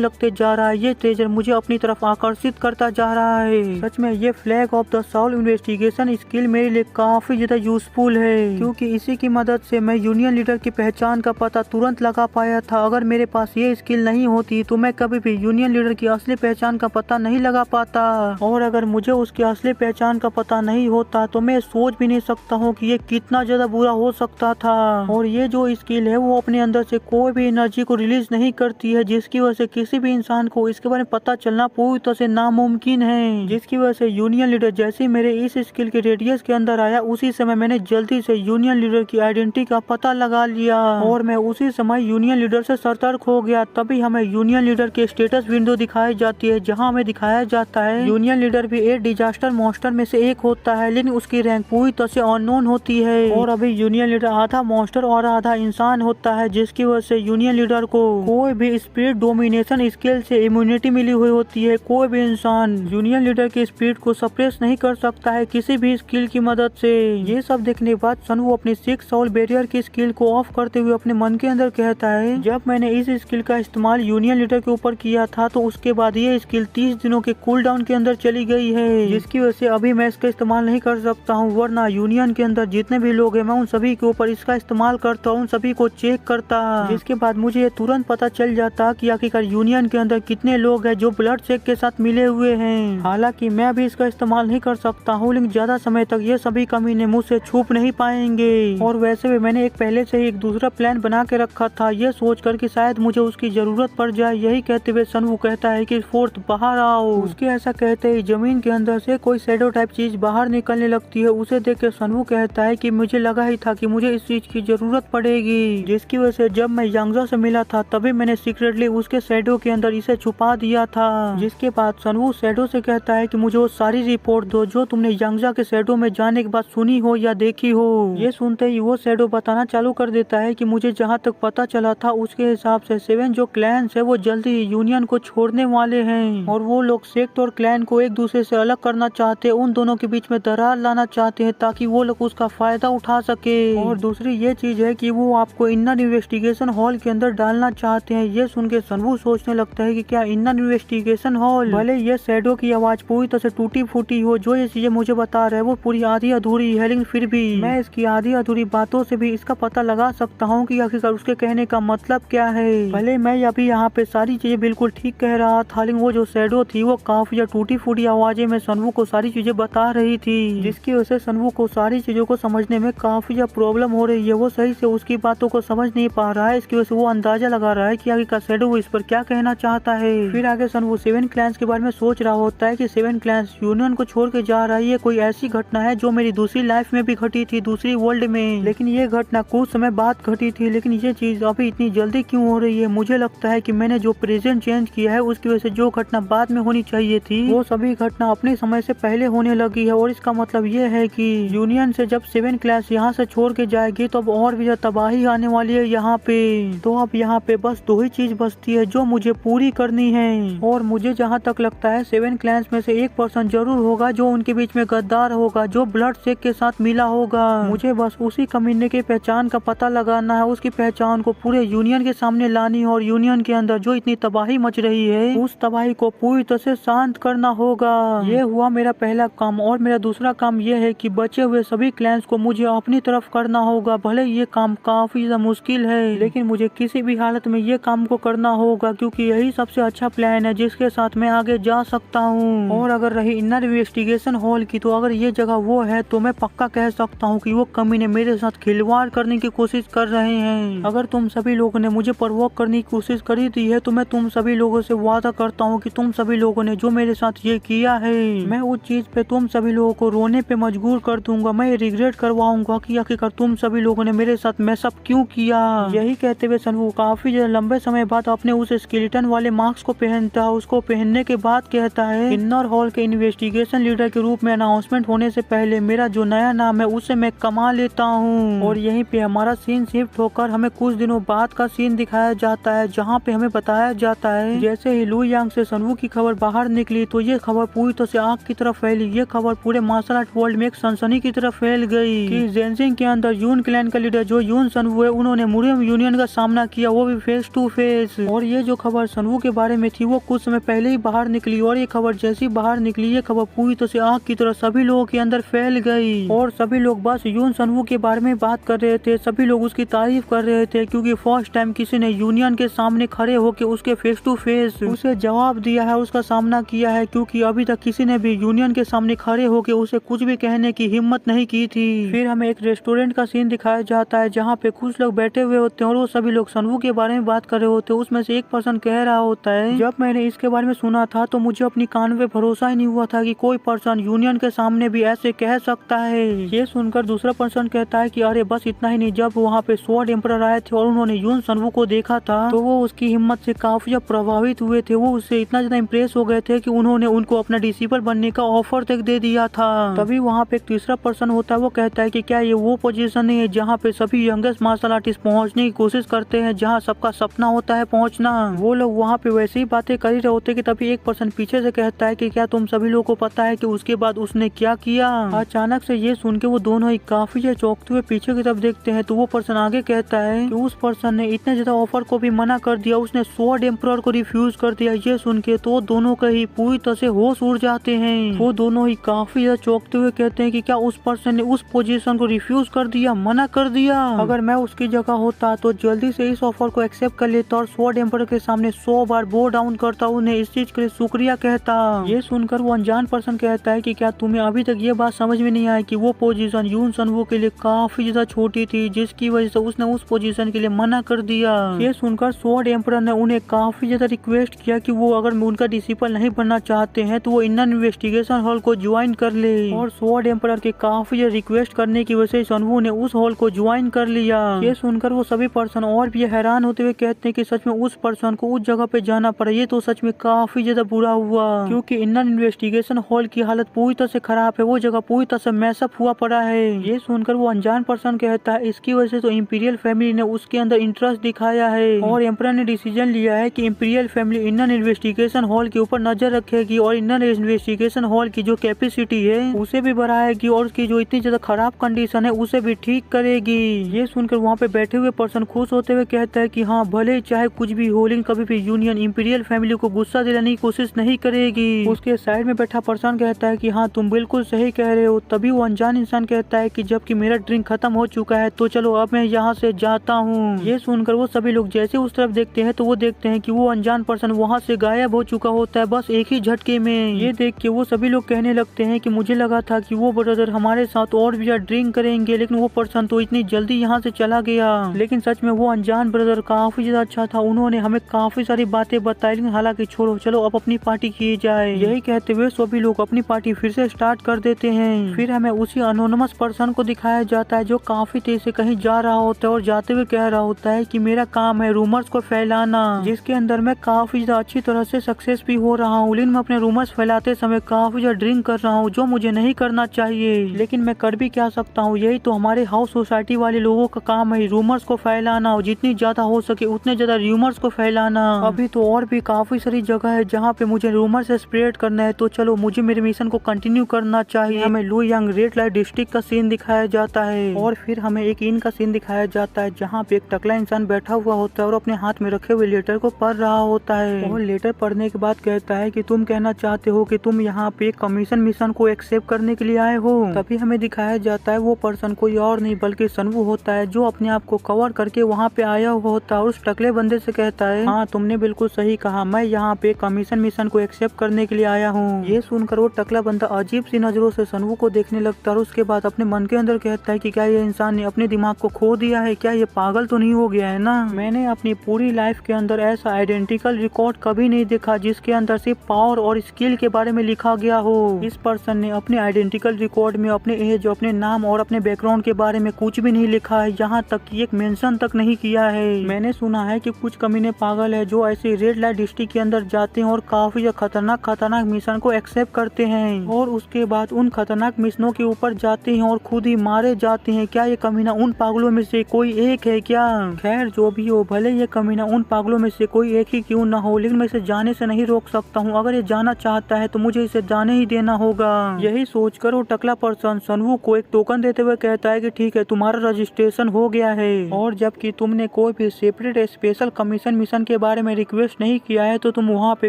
लगते जा रहा है। ये ट्रेजर मुझे अपनी तरफ आकर्षित करता जा रहा है। सच में ये flag of the soul investigation skill मेरे लिए काफी ज्यादा यूजफुल है, क्योंकि इसी की मदद से मैं यूनियन लीडर की पहचान का पता तुरंत लगा पाया था। अगर मेरे पास ये स्किल नहीं होती तो मैं कभी भी यूनियन लीडर की असली पहचान का पता नहीं लगा पाता, और अगर मुझे उसकी असली पहचान का पता नहीं होता तो मैं सोच भी नहीं सकता हूँ कि ये कितना ज्यादा बुरा हो सकता था। और ये जो स्किल है वो अपने अंदर से कोई भी एनर्जी को रिलीज नहीं करती है, जिसकी वजह से किसी भी इंसान को इसके बारे में पता चलना पूरी तरह से नामुमकिन है। जिसकी वजह से यूनियन लीडर जैसे मेरे इस स्किल के रेडियस के अंदर आया, उसी समय मैंने जल्दी से यूनियन लीडर की आइडेंटिटी का पता लगा लिया और मैं उसी समय यूनियन लीडर से सतर्क हो गया। तभी हमें यूनियन लीडर के स्टेटस विंडो दिखाई जाती है, जहाँ हमें दिखाया जाता है यूनियन लीडर भी एक डिजास्टर मॉन्स्टर में से एक होता है, लेकिन उसकी रैंक पूरी तरह से अननोन होती है। और अभी यूनियन लीडर आधा मॉन्स्टर और आधा इंसान होता है, जिसकी वजह से यूनियन लीडर को कोई भी स्पिरिट डोमिनेशन स्किल से इम्यूनिटी मिली हुई होती है। कोई भी इंसान यूनियन लीडर के स्पिरिट को सप्रेस नहीं कर सकता है किसी भी स्किल की मदद से। ये सब देखने के बाद सनवू अपनी 6 सोल बैरियर की स्किल को ऑफ करते हुए अपने मन के अंदर कहता है, जब मैंने इस स्किल का इस्तेमाल यूनियन लीडर के ऊपर किया था तो उसके बाद ये स्किल 30 दिनों के कूल डाउन के अंदर चली गई है, जिसकी वजह से अभी मैं इसका इस्तेमाल नहीं कर सकता हूँ। वरना यूनियन के अंदर जितने भी लोग हैं मैं उन सभी के ऊपर इसका इस्तेमाल करता हूँ, सभी को चेक करता, जिसके बाद मुझे ये तुरंत पता चल जाता कि आखिरकार यूनियन के अंदर कितने लोग हैं जो ब्लड चेक के साथ मिले हुए हैं। हालांकि मैं भी इसका इस्तेमाल नहीं कर सकता हूँ, लेकिन ज्यादा समय तक ये सभी कमीने मुझसे छुप नहीं पाएंगे। और वैसे भी मैंने एक पहले से ही एक दूसरा प्लान बना के रखा था, ये सोच कर कि शायद मुझे उसकी जरूरत पड़ जाए। यही कहते हुए सनवू कहता है कि फोर्थ बाहर आओ। उसके ऐसा कहते ही जमीन के अंदर से कोई शैडो टाइप चीज बाहर निकलने लगती है। उसे देख के सनवू कहता है कि मुझे लगा ही था कि मुझे इस चीज की जरूरत पड़ेगी, जिसकी वजह से जब मैं यांगजा से मिला था तभी मैंने सीक्रेटली उसके शैडो के अंदर इसे छुपा दिया था। जिसके बाद सनवू शैडो से कहता है कि मुझे वो सारी रिपोर्ट दो जो तुमने यांगजा के शैडो में जाने के बाद सुनी हो या देखी हो। ये सुनते ही वो शैडो बताना चालू कर देता है कि मुझे जहाँ तक पता चला था उसके हिसाब से 7 जो क्लैन्स है वो जल्दी ही यूनियन को छोड़ने वाले हैं, और वो लोग सेक्ट और क्लैन को एक दूसरे से अलग करना चाहते हैं, उन दोनों के बीच में दरार लाना चाहते हैं ताकि वो लोग उसका फायदा उठा सके। और दूसरी ये चीज है कि वो आपको इनर इन्वेस्टिगेशन हॉल के अंदर डालना चाहते हैं। ये सुन के सनवू सोचने लगता है कि क्या इनर इन्वेस्टिगेशन हॉल, भले ये शैडो की आवाज पूरी तरह से टूटी फूटी हो, जो ये चीजें मुझे बता रहे हैं वो पूरी आधी अधूरी है, लेकिन फिर भी मैं इसकी आधी अधूरी बातों से भी इसका पता लगा सकता हूँ कि आखिरकार उसके कहने का मतलब क्या है। भले मैं अभी यहाँ पे सारी चीजें बिल्कुल ठीक कह रहा था, लेकिन वो जो शैडो थी वो काफी टूटी फूटी आवाजें में सनवू को सारी चीजें बता रही थी, जिसकी वजह से सनवू को सारी चीजों को समझने में काफी प्रॉब्लम हो रही है। वो सही से उसकी बातों को समझ नहीं पा रहा है, इसकी वजह से वो अंदाजा लगा रहा है कि आखिरकार शैडो इस पर क्या कहना चाहता है। फिर आगे सनवू 7 क्लैंस के बारे में सोच रहा होता है कि 7 क्लैंस यूनियन को छोड़ के जा रहा है। ये कोई ऐसी घटना है जो मेरी दूसरी लाइफ में भी घटी थी, दूसरी वर्ल्ड में, लेकिन ये घटना कुछ समय बाद घटी थी, लेकिन ये चीज अभी इतनी जल्दी क्यों हो रही है। मुझे लगता है कि मैंने जो प्रेजेंट चेंज किया है उसकी वजह से जो घटना बाद में होनी चाहिए थी वो सभी घटना अपने समय से पहले होने लगी है। और इसका मतलब ये है कि यूनियन से जब 7 क्लास यहाँ से छोड़ के जाएगी तो अब और भी तबाही आने वाली है यहाँ पे। तो अब यहाँ पे बस 2 ही चीज बचती है जो मुझे पूरी करनी है, और मुझे जहाँ तक लगता है 7 क्लैंस में से एक पर्सन जरूर होगा जो उनके बीच में गद्दार होगा, जो ब्लड शेक के साथ मिला होगा। मुझे बस उसी कमीने की पहचान का पता लगाना है, उसकी पहचान को पूरे यूनियन के सामने लानी है, और यूनियन के अंदर जो इतनी तबाही मच रही है उस तबाही को पूरी तरह से शांत करना होगा। ये हुआ मेरा पहला काम। और मेरा दूसरा काम ये है कि बचे हुए सभी क्लैंस को मुझे अपनी तरफ करना होगा। भले ये काम काफी ज्यादा मुश्किल है, लेकिन मुझे किसी भी हालत में ये काम को करना होगा, क्योंकि यही सबसे अच्छा प्लान है जिसके साथ मैं आगे जा सकता हूँ। और अगर रही इनर इन्वेस्टिगेशन हॉल की, तो अगर ये जगह वो है तो मैं पक्का कह सकता हूँ कि वो कमीने मेरे साथ खिलवाड़ करने की कोशिश कर रहे हैं। अगर तुम सभी लोगों ने मुझे प्रवोक करने की कोशिश करी थी है तो मैं तुम सभी लोगों से वादा करता हूँ कि तुम सभी लोगों ने जो मेरे साथ ये किया है, मैं उस चीज पे तुम सभी लोगों को रोने पे मजबूर कर दूंगा। मैं रिग्रेट करवाऊंगा कि आखिरकार तुम सभी लोगों ने मेरे साथ मैसअप क्यों किया। यही कहते हुए सनवू काफी लंबे समय बाद अपने उस स्केलेटन वाले मास्क को पहनता है। उसको पहनने के बाद कहता है, इनर हॉल के इन्वेस्टिगेशन लीडर के रूप में अनाउंसमेंट होने से पहले मेरा जो नया नाम है उसे मैं कमा लेता हूँ। और यहीं पे हमारा सीन शिफ्ट होकर हमें कुछ दिनों बाद का सीन दिखाया जाता है, जहाँ पे हमें बताया जाता है जैसे ही लू यांग से सनवू की खबर बाहर निकली तो ये खबर पूरी तरह से आग की तरफ फैली। ये खबर पूरे मार्शल आर्ट वर्ल्ड में एक सनसनी की तरफ फैल गई कि जेनजिंग के अंदर यून क्लैन का लीडर जो यून यून सनवू है उन्होंने मुरियम यूनियन का सामना किया, वो भी फेस टू फेस। और ये जो खबर सनवू के बारे में थी वो कुछ समय पहले ही बाहर निकली और ये खबर जैसी बाहर निकली ये खबर पूरी तरह से आग की तरह सभी लोगों के अंदर फैल गई और सभी लोग बस यून सनवू के बारे में बात कर रहे थे। सभी लोग उसकी तारीफ कर रहे थे क्योंकि फर्स्ट टाइम किसी ने यूनियन के सामने खड़े होकर उसके फेस टू फेस उसे जवाब दिया है, उसका सामना किया है, क्योंकि अभी तक किसी ने भी यूनियन के सामने खड़े होकर उसे कुछ भी कहने की हिम्मत नहीं की थी। फिर हमें एक रेस्टोरेंट का सीन दिखाया जाता है जहाँ पे कुछ लोग बैठे हुए होते हैं और वो सभी लोग सनवू के बारे में बात कर रहे होते हैं। उसमें से एक पर्सन कह रहा होता है, जब मैंने इसके बारे में सुना था तो मुझे अपनी कान पे भरोसा ही नहीं हुआ था कि कोई पर्सन यूनियन के सामने भी ऐसे कह सकता है। ये सुनकर दूसरा पर्सन कहता है कि अरे बस इतना ही नहीं, जब वहाँ पे स्वॉर्ड एम्परर आए थे और उन्होंने यून सनवू को देखा था तो वो उसकी हिम्मत से काफी प्रभावित हुए थे। वो उससे इतना ज्यादा इम्प्रेस हो गए थे कि उन्होंने उनको अपना डिसिपल बनने का ऑफर तक दे दिया था। तभी वहाँ पे एक तीसरा पर्सन होता है, वो कहता है कि क्या ये वो पोजीशन नहीं है जहाँ पे सभी यंगेस्ट मार्शल आर्टिस्ट पहुँचने की कोशिश करते हैं, जहाँ सबका सपना होता है पहुँचना। वो लोग वहाँ पे वैसे ही बातें कर ही रहे होते कि तभी एक पर्सन पीछे से कहता है कि क्या तुम सभी लोगों को पता है कि उसके बाद उसने क्या किया। अचानक से ये सुन के वो दोनों ही काफी चौंकते हुए पीछे की तरफ देखते हैं तो वो पर्सन आगे कहता है कि उस पर्सन ने इतने ज्यादा ऑफर को भी मना कर दिया, उसने स्वॉर्ड एम्परर को रिफ्यूज कर दिया। ये सुन के तो दोनों का ही पूरी तरह से होश उड़ जाते हैं। वो दोनों ही काफी ज्यादा चौंकते हुए कहते हैं कि क्या उस पर्सन ने उस पोजीशन को रिफ्यूज कर दिया, मना कर दिया। अगर मैं उसकी जगह होता तो जल्दी से इस ऑफर को एक्सेप्ट कर लेता और स्वॉर्ड एम्परर के सामने 100 बार बो डाउन करता, उन्हें इस चीज के लिए शुक्रिया कहता। ये सुनकर वो अनजान पर्सन कहता है कि क्या तुम्हें अभी तक ये बात समझ में नहीं आई कि वो पोजीशन यून सनवू के लिए काफी ज्यादा छोटी थी, जिसकी वजह से उसने उस पोजीशन के लिए मना कर दिया। ये सुनकर स्वॉर्ड एम्परर ने उन्हें काफी ज्यादा रिक्वेस्ट किया कि वो अगर उनका डिसिपल नहीं बनना चाहते हैं तो वो इंडियन इन्वेस्टिगेशन हॉल को ज्वाइन कर ले। और स्वॉर्ड एम्परर के काफी ज्यादा रिक्वेस्ट करने की वजह से सनवू ने उस हॉल को ज्वाइन कर लिया। ये सुनकर वो सभी पर्सन और भी हैरान होते हुए कहते हैं कि सच में उस पर्सन को उस जगह पे जाना पड़ा, ये तो सच में काफी ज्यादा बुरा हुआ क्योंकि इंडियन इन्वेस्टिगेशन हॉल की हालत पूरी तरह से खराब है, वो जगह पूरी तरह से मैसअप हुआ पड़ा है। ये सुनकर वो अनजान पर्सन कहता है इसकी वजह से तो इंपीरियल फैमिली ने उसके अंदर इंटरेस्ट दिखाया है और एम्परर ने डिसीजन लिया है कि imperial family Indian investigation hall के ऊपर नजर रखेगी और इंडियन इन्वेस्टिगेशन हॉल की जो कैपेसिटी है उसे भी बढ़ाएगी और उसकी जो इतनी ज्यादा खराब कंडीशन है उसे भी ठीक करेगी। ये सुनकर वहाँ पे बैठे हुए पर्सन खुश होते हुए कहता है कि हाँ भले चाहे कुछ भी हो लेकिन कभी भी यूनियन इंपीरियल फैमिली को गुस्सा दिलाने की कोशिश नहीं करेगी। उसके साइड में बैठा पर्सन कहता है कि हाँ तुम बिल्कुल सही कह रहे हो। तभी वो अनजान इंसान कहता है कि जबकि मेरा ड्रिंक खत्म हो चुका है तो चलो अब मैं यहाँ से जाता हूँ। ये सुनकर वो सभी लोग जैसे उस तरफ देखते हैं तो वो देखते हैं कि वो अनजान पर्सन वहाँ से गायब हो चुका होता है बस एक ही झटके में। ये देख के वो सभी लोग कहने लगते हैं कि मुझे लगा था कि वो ब्रदर हमारे साथ और भी ज्यादा ड्रिंक करेंगे लेकिन वो पर्सन तो इतनी जल्दी यहाँ से चला गया। लेकिन सच में वो अनजान ब्रदर काफी ज्यादा अच्छा था, उन्होंने हमें काफी सारी बातें बताई। लेकिन हालांकि छोड़ो, चलो अब अपनी पार्टी की जाए। यही कहते हुए सभी लोग अपनी पार्टी फिर से स्टार्ट कर देते हैं। फिर हमें उसी अनोनिमस पर्सन को दिखाया जाता है जो काफी तेज से कहीं जा रहा होता है और जाते हुए कह रहा होता है कि मेरा काम है रूमर्स को फैलाना, जिसके अंदर मैं काफी ज्यादा अच्छी तरह से सक्सेस भी हो रहा हूँ। लेकिन मैं अपने रूमर्स फैलाते समय काफी ज्यादा ड्रिंक कर रहा हूँ जो मुझे नहीं करना चाहिए, लेकिन मैं कर भी क्या सकता हूँ। यही तो हमारे हाउस सोसाइटी वाले लोगों का काम है, रूमर्स को फैलाना और जितनी ज्यादा हो सके उतने ज्यादा रूमर्स को फैलाना। अभी तो और भी काफी सारी जगह है जहाँ पे मुझे रूमर्स स्प्रेड करना है, तो चलो मुझे मेरे मिशन को कंटिन्यू करना चाहिए। हमें लुयांग रेड लाइट डिस्ट्रिक्ट का सीन दिखाया जाता है और फिर हमें एक इन का सीन दिखाया जाता है जहाँ पे एक टकला इंसान बैठा हुआ होता है और अपने हाथ में रखे हुए लेटर को पढ़ रहा होता है और लेटर पढ़ने के बाद कहता है कि तुम कहना चाहते हो कि तुम यहाँ पे कमीशन मिशन को एक्सेप्ट करने के लिए आए हो। तभी हमें दिखाया जाता है वो पर्सन कोई और नहीं बल्कि सनवू होता है जो अपने आप को कवर करके वहाँ पे आया हुआ होता है और उस टकले बंदे से कहता है हाँ तुमने बिल्कुल सही कहा, मैं यहाँ पे कमीशन मिशन को एक्सेप्ट करने के लिए आया हूँ। ये सुनकर वो टकला बंदा अजीब सी नजरों से सनवू को देखने लगता है और उसके बाद अपने मन के अंदर कहता है कि क्या ये इंसान ने अपने दिमाग को खो दिया है, क्या ये पागल तो नहीं हो गया है ना। मैंने अपनी पूरी लाइफ के अंदर ऐसा आइडेंटिकल रिकॉर्ड कभी नहीं देखा जिसके अंदर सिर्फ पावर और स्किल के बारे में लिखा गया हो। इस पर्सन ने अपने आइडेंटिकल रिकॉर्ड में अपने एज, अपने नाम और अपने बैकग्राउंड के बारे में कुछ भी नहीं लिखा है, यहाँ तक कि एक मेंशन तक नहीं किया है। मैंने सुना है कि कुछ कमीने पागल है जो ऐसे रेड लाइट डिस्ट्रिक्ट के अंदर जाते हैं और काफी खतरनाक मिशन को एक्सेप्ट करते हैं और उसके बाद उन खतरनाक मिशनों के ऊपर जाते हैं और खुद ही मारे जाते हैं। क्या ये कमीना उन पागलों में से कोई एक है क्या? खैर जो भी हो, भले ये कमीना उन पागलों में से कोई एक ही क्यों ना हो, लेकिन मैं इसे जाने से नहीं रोक सकता हूँ। अगर ये जाना चाहता है तो मुझे इसे जाने ही देना होगा। यही सोचकर वो टकला पर्सन सनवू को एक टोकन देते हुए कहता है कि ठीक है, तुम्हारा रजिस्ट्रेशन कंफर्मेशन हो गया है। और जबकि तुमने कोई भी सेपरेट स्पेशल कमीशन मिशन के बारे में रिक्वेस्ट नहीं किया है तो तुम वहाँ पे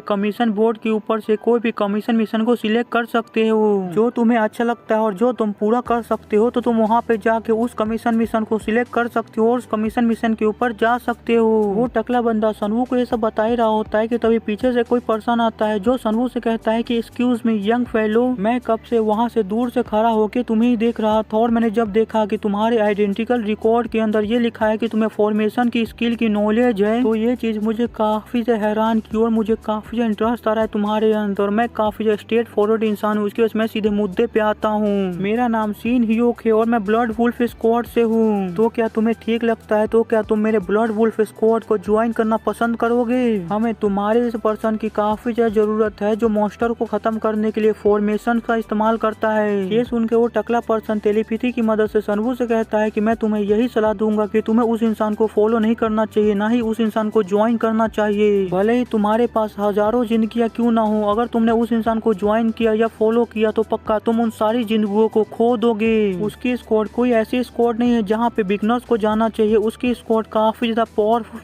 कमीशन बोर्ड के ऊपर से कोई भी कमीशन मिशन को सिलेक्ट कर सकते हो जो तुम्हें अच्छा लगता है और जो तुम पूरा कर सकते हो। तो तुम वहाँ पे जाके उस कमीशन मिशन को सिलेक्ट कर सकते हो और उस कमीशन मिशन के ऊपर जा सकते हो। वो टकला बंदा सनवू को ये सब बता ही रहा होता है कि तभी पीछे से कोई पर्सन आता है जो सनवू से कहता है कि एक्सक्यूज मी यंग फेलो, मैं कब से वहाँ से दूर से खड़ा होके तुम्हें ही देख रहा था और मैंने जब देखा कि तुम्हारे आइडेंटिकल रिकॉर्ड के अंदर ये लिखा है कि तुम्हें फॉर्मेशन की स्किल की नॉलेज है, तो ये चीज मुझे काफी से हैरान की और मुझे काफी इंटरेस्ट आ रहा है तुम्हारे अंदर। मैं काफी स्ट्रेट फॉरवर्ड इंसान हूँ, उसकी वजह से मैं सीधे मुद्दे पे आता हूँ। मेरा नाम सीन हियोक है और मैं ब्लड वुल्फ स्क्वाड से हूँ। तो क्या तुम्हें ठीक लगता है? तो क्या तुम मेरे ब्लड वुल्फ स्क्वाड को ज्वाइन करना पसंद करोगे? हमें तुम्हारे जैसे पर्सन की काफी ज्यादा जरूरत है जो मॉन्स्टर को खत्म करने के लिए फॉर्मेशन का इस्तेमाल करता है। ये सुन के वो टकला पर्सन टेलीपैथी की मदद से सनवू से कहता है कि मैं तुम्हें यही सलाह दूंगा कि तुम्हें उस इंसान को फॉलो नहीं करना चाहिए, ना ही उस इंसान को ज्वाइन करना चाहिए। भले ही तुम्हारे पास हजारों जिंदगियां क्यों ना हो, अगर तुमने उस इंसान को ज्वाइन किया या फॉलो किया तो पक्का तुम उन सारी जिंदगियों को खो दोगे। उसकी स्क्वाड कोई ऐसी स्क्वाड नहीं है जहाँ पे बिगनर्स को जाना चाहिए। उसकी स्क्वाड काफी ज्यादा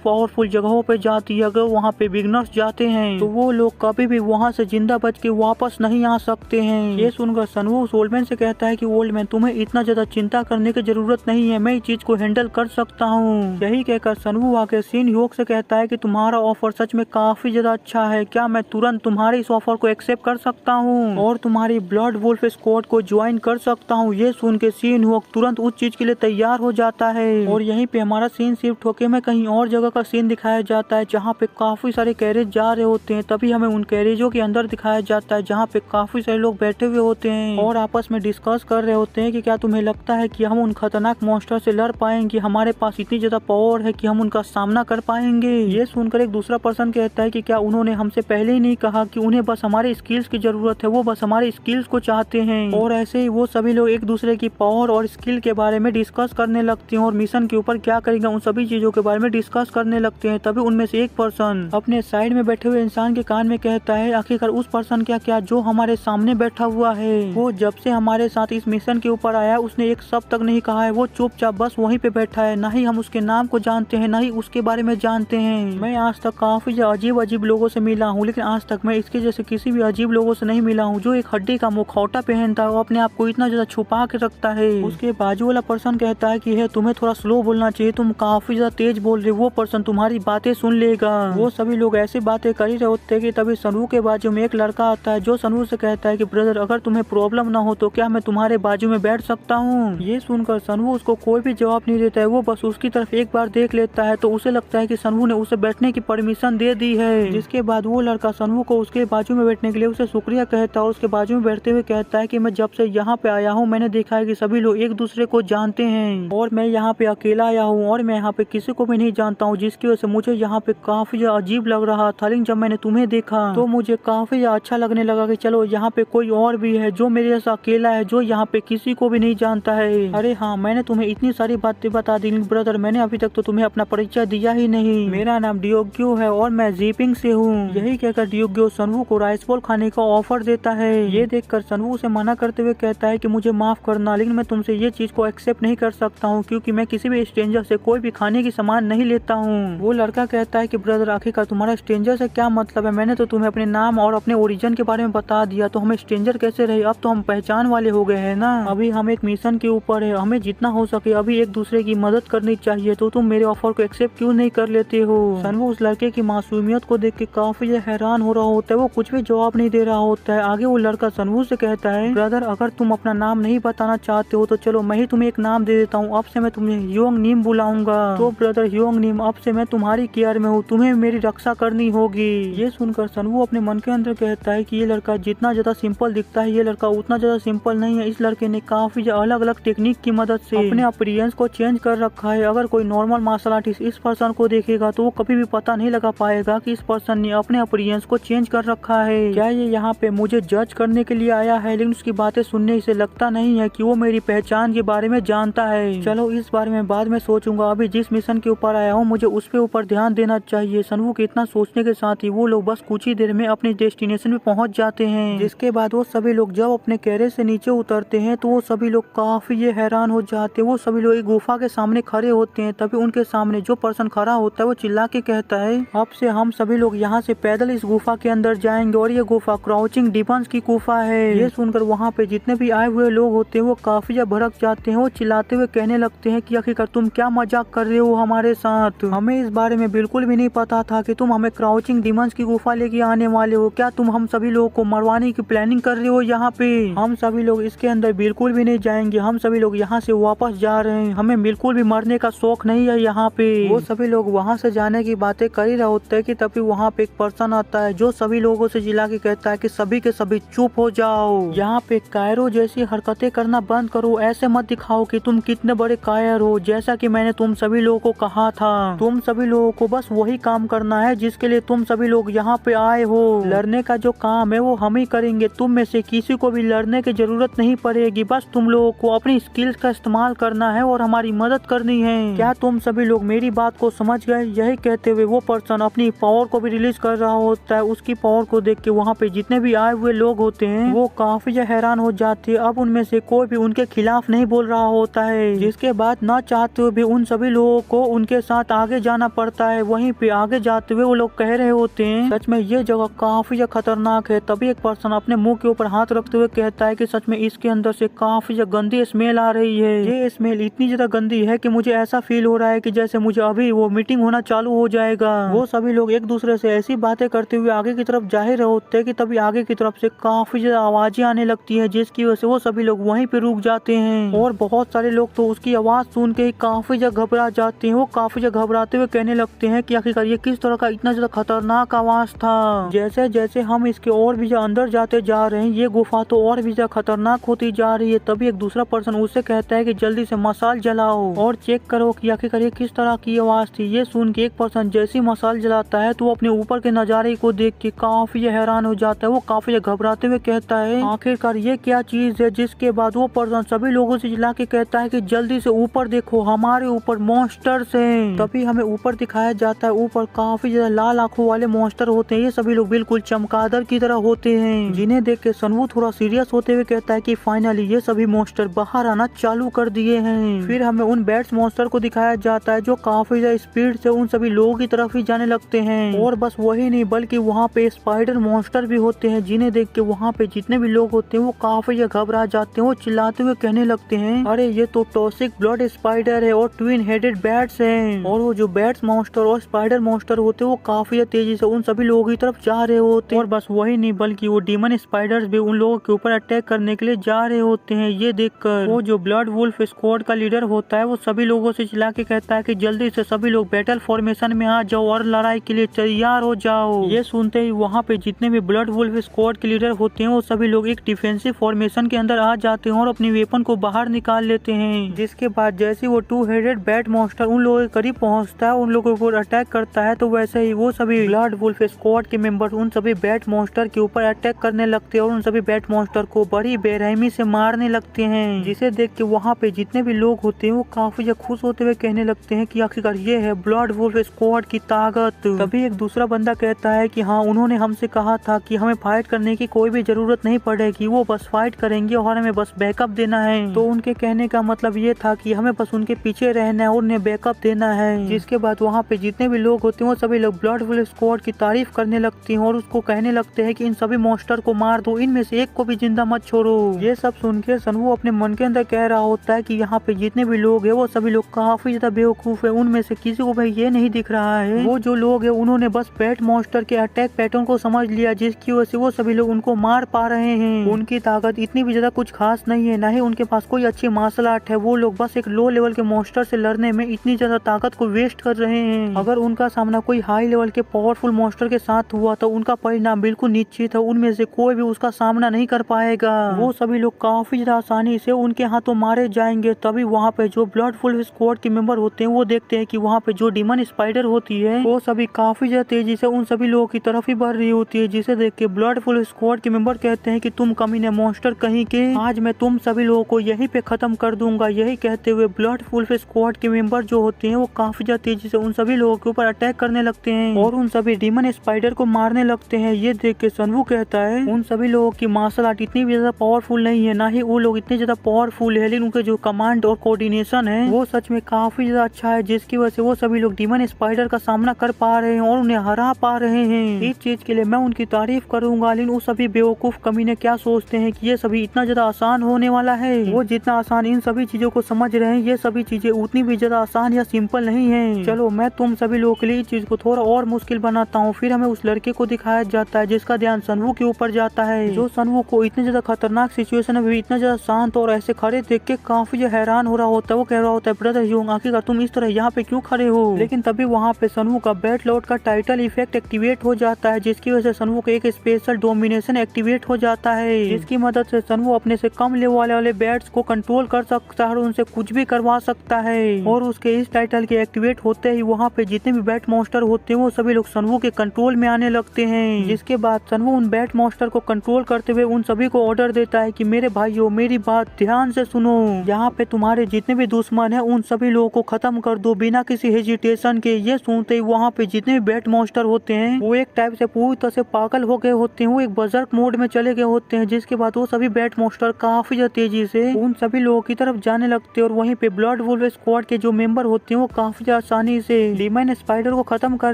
पावरफुल जगहों पे जाती है। अगर वहाँ पे बिगनर्स जाते हैं तो वो लोग कभी भी वहाँ से जिंदा बच के वापस नहीं आ सकते हैं। ये सुनकर सनवू ओल्डमैन से कहता है कि ओल्डमैन तुम्हें इतना ज्यादा चिंता करने की जरूरत नहीं है, मैं इस चीज को हैंडल कर सकता हूँ। यही कहकर सनवू आके सीन ह्योक से कहता है कि तुम्हारा ऑफर सच में काफी ज्यादा अच्छा है, क्या मैं तुरंत तुम्हारे इस ऑफर को एक्सेप्ट कर सकता हूँ और तुम्हारी ब्लड वुल्फ स्क्वाड को ज्वाइन कर सकता हूँ। ये सुन के सीन ह्योक तुरंत उस चीज के लिए तैयार हो जाता है और यहीं पे हमारा सीन शिफ्ट होके में कहीं और जगह का सीन दिखाया जाता है जहाँ पे काफी सारे कैरेज जा रहे होते हैं। तभी हमें उन कैरेजों के अंदर दिखाया जाता है जहाँ पे काफी सारे लोग बैठे हुए होते हैं और आपस में डिस्कस कर रहे होते हैं कि क्या तुम्हें लगता है कि हम उन खतरनाक मॉन्स्टर से लड़ पाएंगे, हमारे पास इतनी ज्यादा पावर है कि हम उनका सामना कर पाएंगे। ये सुनकर एक दूसरा पर्सन कहता है कि क्या उन्होंने हमसे पहले ही नहीं कहा कि उन्हें बस हमारे स्किल्स की जरूरत है, वो बस हमारे स्किल्स को चाहते हैं। और ऐसे ही वो सभी लोग एक दूसरे की पावर और स्किल के बारे में डिस्कस करने लगते हैं और मिशन के ऊपर क्या करेंगे उन सभी चीजों के बारे में डिस्कस करने लगते हैं। तभी उनमें से एक पर्सन अपने साइड में बैठे हुए इंसान के कान में कहता है, आखिरकार उस पर्सन क्या जो हमारे सामने बैठा हुआ है वो जब से हमारे साथ इस मिशन के ऊपर आया उसने एक शब्द तक नहीं कहा है, वो चुपचाप बस वहीं पे बैठा है। ना ही हम उसके नाम को जानते हैं, ना ही उसके बारे में जानते हैं। मैं आज तक काफी अजीब लोगों से मिला हूँ लेकिन आज तक मैं इसके जैसे किसी भी अजीब लोगों से नहीं मिला हूँ जो एक हड्डी का मुखौटा पहनता है और अपने आप को इतना ज्यादा छुपा के रखता है। उसके बाजू वाला पर्सन कहता है कि तुम्हें थोड़ा स्लो बोलना चाहिए, तुम काफी ज्यादा तेज बोल रहे हो, वो पर्सन तुम्हारी बातें सुन लेगा। वो सभी लोग ऐसी बातें कर ही रहे होते हैं कि तभी सनवू के बाजू में एक लड़का आता है जो सनवू से कहता है कि ब्रदर अगर तुम्हें प्रॉब्लम ना हो तो क्या मैं तुम्हारे बाजू में बैठ सकता हूँ। ये सुनकर सनवू उसको कोई भी जवाब नहीं देता है, वो बस उसकी तरफ एक बार देख लेता है तो उसे लगता है कि सनवू ने उसे बैठने की परमिशन दे दी है। जिसके बाद वो लड़का सनवू को उसके बाजू में बैठने के लिए उसे शुक्रिया कहता है और उसके बाजू में बैठते हुए कहता है कि मैं जब से यहाँ पे आया हूँ मैंने देखा है कि सभी लोग एक दूसरे को जानते हैं और मैं यहाँ पे अकेला आया हूँ और मैं यहाँ पे किसी को भी नहीं जानता हूँ, जिसकी वजह से मुझे यहाँ पे काफी अजीब लग रहा था। लेकिन जब मैंने तुम्हें देखा तो मुझे काफी अच्छा लगने लगा कि चलो यहाँ पे कोई और भी है जो मेरे जैसा अकेला है, जो यहाँ पे किसी को भी नहीं जानता है। अरे हाँ, मैंने तुम्हें इतनी सारी बातें बता दी ब्रदर, मैंने अभी तक तो तुम्हें अपना परिचय दिया ही नहीं। मेरा नाम डियोग्यो है और मैं जीपिंग से हूँ। यही कहकर डियोग्यो सनवू को राइस बॉल खाने का ऑफर देता है। ये देखकर सनवू उसे मना करते हुए कहता है कि मुझे माफ करना लेकिन मैं तुमसे ये चीज को एक्सेप्ट नहीं कर सकता हूँ क्योंकि मैं किसी भी स्ट्रेंजर से कोई भी खाने की सामान नहीं लेता हूँ। वो लड़का कहता है कि ब्रदर आखिरकार तुम्हारा स्ट्रेंजर से क्या मतलब है, मैंने तो तुम्हें अपने नाम और अपने ओरिजिन के बारे में बता दिया तो हमें स्ट्रेंजर कैसे रहे, अब तो हम पहचान वाले हो गए हैं ना। अभी हम एक मिशन के ऊपर है, हमें जितना हो सके अभी एक दूसरे की मदद करनी चाहिए, तो तुम मेरे ऑफर को एक्सेप्ट क्यों नहीं कर लेते हो। सनवू उस लड़के की मासूमियत को देख के काफी हैरान हो रहा होता है, वो कुछ भी जवाब नहीं दे रहा होता है। आगे वो लड़का सनवू से कहता है, ब्रदर अगर तुम अपना नाम नहीं बताना चाहते हो तो चलो मैं ही तुम्हें एक नाम दे देता हूँ, अब से मैं तुम्हें ह्योंग नीम बुलाऊंगा। तो ब्रदर ह्योंग नीम, अब से मैं तुम्हारी केयर में हूँ, तुम्हें मेरी रक्षा करनी होगी। ये सुनकर सनवू अपने मन के अंदर कहता है कि ये लड़का जितना ज्यादा सिंपल दिखता है ये लड़का उतना ज्यादा सिंपल नहीं है। इस लड़के ने काफी अलग अलग टेक्निक की मदद से अपने अपीयरेंस को चेंज कर रखा है। अगर कोई नॉर्मल मार्शल आर्टिस्ट इस पर्सन को देखेगा तो वो कभी भी पता नहीं लगा पाएगा कि इस पर्सन ने अपने अपीयरेंस को चेंज कर रखा है। क्या ये यहाँ पे मुझे जज करने के लिए आया है, लेकिन उसकी बातें सुनने से लगता नहीं है कि वो मेरी पहचान के बारे में जानता है। चलो इस बारे में बाद में सोचूंगा, अभी जिस मिशन के ऊपर आया हूँ मुझे उस पे ऊपर ध्यान देना चाहिए। सनवू के इतना सोचने के साथ ही वो लोग बस कुछ ही देर में अपने डेस्टिनेशन में पहुंच जाते हैं। जिसके बाद वो सभी लोग जब अपने कैरेज से नीचे उतरते हैं तो वो सभी लोग काफी हैरान हो जाते हैं। वो सभी लोग लोग एक गुफा के सामने खड़े होते हैं। तभी उनके सामने जो पर्सन खड़ा होता है वो चिल्ला के कहता है, अब से हम सभी लोग यहाँ से पैदल इस गुफा के अंदर जाएंगे और ये गुफा क्राउचिंग डिमंस की गुफा है। ये सुनकर वहाँ पे जितने भी आए हुए लोग होते हैं वो काफी ज्यादा भड़क जाते हैं। वो चिल्लाते हुए कहने लगते हैं कि आखिरकार तुम क्या मजाक कर रहे हो हमारे साथ, हमें इस बारे में बिल्कुल भी नहीं पता था कि तुम हमें क्राउचिंग डिमंस की गुफा लेके आने वाले हो। क्या तुम हम सभी लोगों को मरवाने की प्लानिंग कर रहे हो यहाँ पे? हम सभी लोग इसके अंदर बिल्कुल भी नहीं जाएंगे, हम सभी लोग यहाँ से वापस जा रहे हैं, हमें बिल्कुल भी मरने का शौक नहीं है यहाँ पे। वो सभी लोग वहाँ से जाने की बातें कर ही रहे होते हैं कि तभी वहाँ पे एक पर्सन आता है जो सभी लोगों से चिल्ला के कहता है कि सभी के सभी चुप हो जाओ, यहाँ पे कायरो जैसी हरकतें करना बंद करो, ऐसे मत दिखाओ कि तुम कितने बड़े कायर हो। जैसा कि मैंने तुम सभी लोगों को कहा था, तुम सभी लोगों को बस वही काम करना है जिसके लिए तुम सभी लोग यहाँ पे आए हो। लड़ने का जो काम है वो हम ही करेंगे, तुम में से किसी को भी लड़ने की जरूरत नहीं पड़ेगी। बस तुम लोगों को अपनी स्किल्स का इस्तेमाल करना है और हमारी मदद करनी है। क्या तुम सभी लोग मेरी बात को समझ गए? यही कहते हुए वो पर्सन अपनी पावर को भी रिलीज कर रहा होता है। उसकी पावर को देख के वहाँ पे जितने भी आए हुए लोग होते हैं वो काफी हैरान हो जाते हैं। अब उनमें से कोई भी उनके खिलाफ नहीं बोल रहा होता है, जिसके बाद न चाहते हुए भी उन सभी लोगों को उनके साथ आगे जाना पड़ता है। वहीं पे आगे जाते हुए वो लोग कह रहे होते हैं, सच में ये जगह काफी खतरनाक है। तभी एक पर्सन अपने मुंह के ऊपर हाथ रखते हुए कहता है कि सच में इसके अंदर से काफी गंदी स्मेल आ रही है। ये स्मेल इतनी ज्यादा गंदी है कि मुझे ऐसा फील हो रहा है कि जैसे मुझे अभी वो मीटिंग होना चालू हो जाएगा। वो सभी लोग एक दूसरे से ऐसी बातें करते हुए आगे की तरफ जा ही रहे होते हैं कि तभी आगे की तरफ से काफी ज्यादा आवाजें आने लगती है, जिसकी वजह से वो सभी लोग वहीं पे रुक जाते हैं। और बहुत सारे लोग तो उसकी आवाज सुन के ही काफी ज्यादा घबरा जाते हैं। वो काफी ज्यादा घबराते हुए कहने लगते हैं कि आखिरकार ये किस तरह का इतना ज्यादा खतरनाक आवाज था। जैसे जैसे हम इसके और भी अंदर जाते जा रहे हैं ये गुफा तो और भी ज्यादा खतरनाक होती जा रही है। तभी एक दूसरा पर्सन उससे कहता है कि जल्दी से मसाल जलाओ और चेक करो कि आखिरकार ये किस तरह की आवाज थी। ये सुन के एक पर्सन जैसी मसाल जलाता है तो वो अपने ऊपर के नजारे को देख के काफी हैरान हो जाता है। वो काफी घबराते हुए कहता है आखिरकार ये क्या चीज है। जिसके बाद वो पर्सन सभी लोगों से चिल्ला के कहता है कि जल्दी से ऊपर देखो, हमारे ऊपर मॉन्स्टर्स हैं। तभी हमें ऊपर दिखाया जाता है, ऊपर काफी ज्यादा लाल आंखों वाले मॉन्स्टर होते हैं। ये सभी लोग बिल्कुल चमगादड़ की तरह होते हैं, जिन्हें देख के सनवू थोड़ा सीरियस होते हुए कहता है कि फाइनली ये सभी मॉन्स्टर बाहर आना चालू कर दिए हैं। फिर हमें उन बैट्स मॉन्स्टर को दिखाया जाता है जो काफी ज्यादा स्पीड से उन सभी लोगों की तरफ ही जाने लगते हैं। और बस वही नहीं बल्कि वहाँ पे स्पाइडर मॉन्स्टर भी होते हैं, जिन्हें देख के वहाँ पे जितने भी लोग होते हैं वो काफी घबरा जाते हैं। वो चिल्लाते हुए कहने लगते हैं, अरे ये तो टॉक्सिक ब्लड स्पाइडर है और ट्विन हेडेड बैट्स हैं। और वो जो बैट्स मॉन्स्टर और स्पाइडर मॉन्स्टर होते हैं वो काफी तेजी से उन सभी लोगों की तरफ जा रहे होते हैं। और बस वही नहीं बल्कि वो डीमन स्पाइडर्स भी उन लोगों के ऊपर अटैक करने के लिए जा रहे होते हैं। ये देखकर वो जो ब्लड वुल्फ स्क्वाड का लीडर होता है वो सभी लोगों से चिल्ला के कहता है कि जल्दी से सभी लोग बैटल फॉर्मेशन में आ जाओ और लड़ाई के लिए तैयार हो जाओ। ये सुनते ही वहाँ पे जितने भी ब्लड वुल्फ स्क्वाड के लीडर होते हैं वो सभी लोग एक डिफेंसिव फॉर्मेशन के अंदर आ जाते हैं और अपनी वेपन को बाहर निकाल लेते हैं। जिसके बाद जैसे वो टू हेडेड बैट मॉन्स्टर उन लोगों के करीब पहुँचता है, उन लोगों को अटैक करता है, तो वैसे ही वो सभी ब्लड वुल्फ स्क्वाड के मेंबर्स उन सभी बैट मॉन्स्टर के ऊपर अटैक करने लगते हैं और उन सभी बैट मॉन्स्टर को बड़ी बेरहमी से मारने लगते हैं। जिसे देख के वहाँ पे जितने भी लोग होते हैं वो काफी खुश होते हुए कहने लगते हैं कि आखिरकार ये है ब्लड वुल्फ स्क्वाड की ताकत। तभी एक दूसरा बंदा कहता है कि हाँ, उन्होंने हमसे कहा था कि हमें फाइट करने की कोई भी जरूरत नहीं पड़ेगी, वो बस फाइट करेंगे और हमें बस बैकअप देना है। तो उनके कहने का मतलब ये था कि हमें बस उनके पीछे रहना है और उन्हें बैकअप देना है। जिसके बाद वहाँ पे जितने भी लोग होते हैं वो सभी लोग ब्लड वुल्फ स्क्वाड की तारीफ करने लगती हैं और उसको कहने लगते हैं कि इन सभी मॉन्स्टर को मार दो, इनमें से एक को भी जिंदा मत छोड़ो। ये सब सुन के सनवू अपने मन के अंदर कह रहा होता है कि यहाँ पे जितने भी लोग हैं वो सभी लोग काफी ज्यादा बेवकूफ है, उनमें से किसी को भाई ये नहीं दिख रहा है वो जो लोग हैं उन्होंने बस बैट मॉन्स्टर के अटैक पैटर्न को समझ लिया, जिसकी वजह से वो सभी लोग उनको मार पा रहे हैं। उनकी ताकत इतनी भी ज्यादा कुछ खास नहीं है, ना ही उनके पास कोई अच्छी मार्शल आर्ट है। वो लोग बस एक लो लेवल के मॉन्स्टर से लड़ने में इतनी ज्यादा ताकत को वेस्ट कर रहे हैं। अगर उनका सामना कोई हाई लेवल के पावरफुल मॉन्स्टर के साथ हुआ तो उनका परिणाम बिल्कुल निश्चित है, उनमें से कोई भी उसका सामना नहीं कर पाएगा। वो सभी लोग काफी ज्यादा आसानी से उनके हाथों मारे जाएंगे। तभी वहाँ पे जो ब्लड वुल्फ स्क्वाड के मेंबर होते हैं वो देखते हैं कि वहाँ पे जो डीमन स्पाइडर होती है वो सभी काफी ज्यादा तेजी से उन सभी लोगों की तरफ ही बढ़ रही होती है। जिसे देख के ब्लड वुल्फ स्क्वाड के मेंबर कहते हैं कि तुम कमीने मॉन्स्टर कहीं के, आज मैं तुम सभी लोगों को यहीं पे खत्म कर दूंगा। यही कहते हुए ब्लड वुल्फ स्क्वाड के मेंबर जो होते हैं वो काफी ज्यादा तेजी से उन सभी लोगों के ऊपर अटैक करने लगते हैं और उन सभी डीमन स्पाइडर को मारने लगते हैं। ये देख के सनवू कहता है उन सभी लोगों की मार्शल आर्ट इतनी भी ज्यादा पावरफुल नहीं है, ना ही वो लोग इतने ज्यादा पावरफुल है, लेकिन उनके जो कमांड और कोऑर्डिनेशन है वो सच में काफी ज्यादा अच्छा है, जिसकी वजह से वो सभी लोग डीमन स्पाइडर का सामना कर पा रहे हैं और उन्हें हरा पा रहे हैं। इस चीज के लिए मैं उनकी तारीफ करूंगा, लेकिन वो सभी बेवकूफ कमीने क्या सोचते हैं कि ये सभी इतना ज्यादा आसान होने वाला है। वो जितना आसान इन सभी चीजों को समझ रहे हैं, ये सभी चीजें उतनी भी ज्यादा आसान या सिंपल नहीं है। चलो मैं तुम सभी लोगों के लिए इस चीज को थोड़ा और मुश्किल बनाता हूँ। फिर हमें उस लड़के को दिखाया जाता है जिसका ध्यान सनवू के ऊपर जाता है, जो सनवू को इतने ज्यादा खतरनाक सिचुएशन में भी इतना ज्यादा शांत और ऐसे खड़े देख के काफी हैरान हो रहा होता है। वो कह रहा होता है, ब्रदर ह्यूंग आखिरकार तुम इस तरह यहाँ पे क्यों खड़े हो। लेकिन तभी वहाँ पे सनवू का बैट लॉर्ड का टाइटल इफेक्ट एक्टिवेट हो जाता है, जिसकी वजह से सनवू का एक स्पेशल डोमिनेशन एक्टिवेट हो जाता है, जिसकी मदद से सनवू अपने से कम लेवल वाले बैट्स को कंट्रोल कर सकता है और उनसे कुछ भी करवा सकता है। और उसके इस टाइटल के एक्टिवेट होते ही वहाँ पे जितने भी बैट मॉन्स्टर होते हैं वो सभी लोग सनवू के कंट्रोल में आने लगते हैं। जिसके बाद सनवू उन बैट मॉन्स्टर को कंट्रोल करते हुए उन सभी को ऑर्डर देता है कि मेरे भाइयों मेरी बात ध्यान से सुनो, यहाँ पे तुम्हारे जितने भी दुश्मन हैं उन सभी लोगों को खत्म कर दो बिना किसी हेजिटेशन के। ये सुनते ही वहाँ पे जितने भी बैट मॉन्स्टर होते हैं वो एक टाइप से पूरी तरह से पागल हो गए होते हैं, वो एक बर्जर्क मोड में चले गए होते हैं। जिसके बाद वो सभी बैट मॉन्स्टर काफी ज्यादा तेजी से उन सभी लोगों की तरफ जाने लगते हैं और वहीं पे ब्लड वुल्फ स्क्वाड के जो मेंबर होते हैं वो काफी आसानी से डीमन स्पाइडर को खत्म कर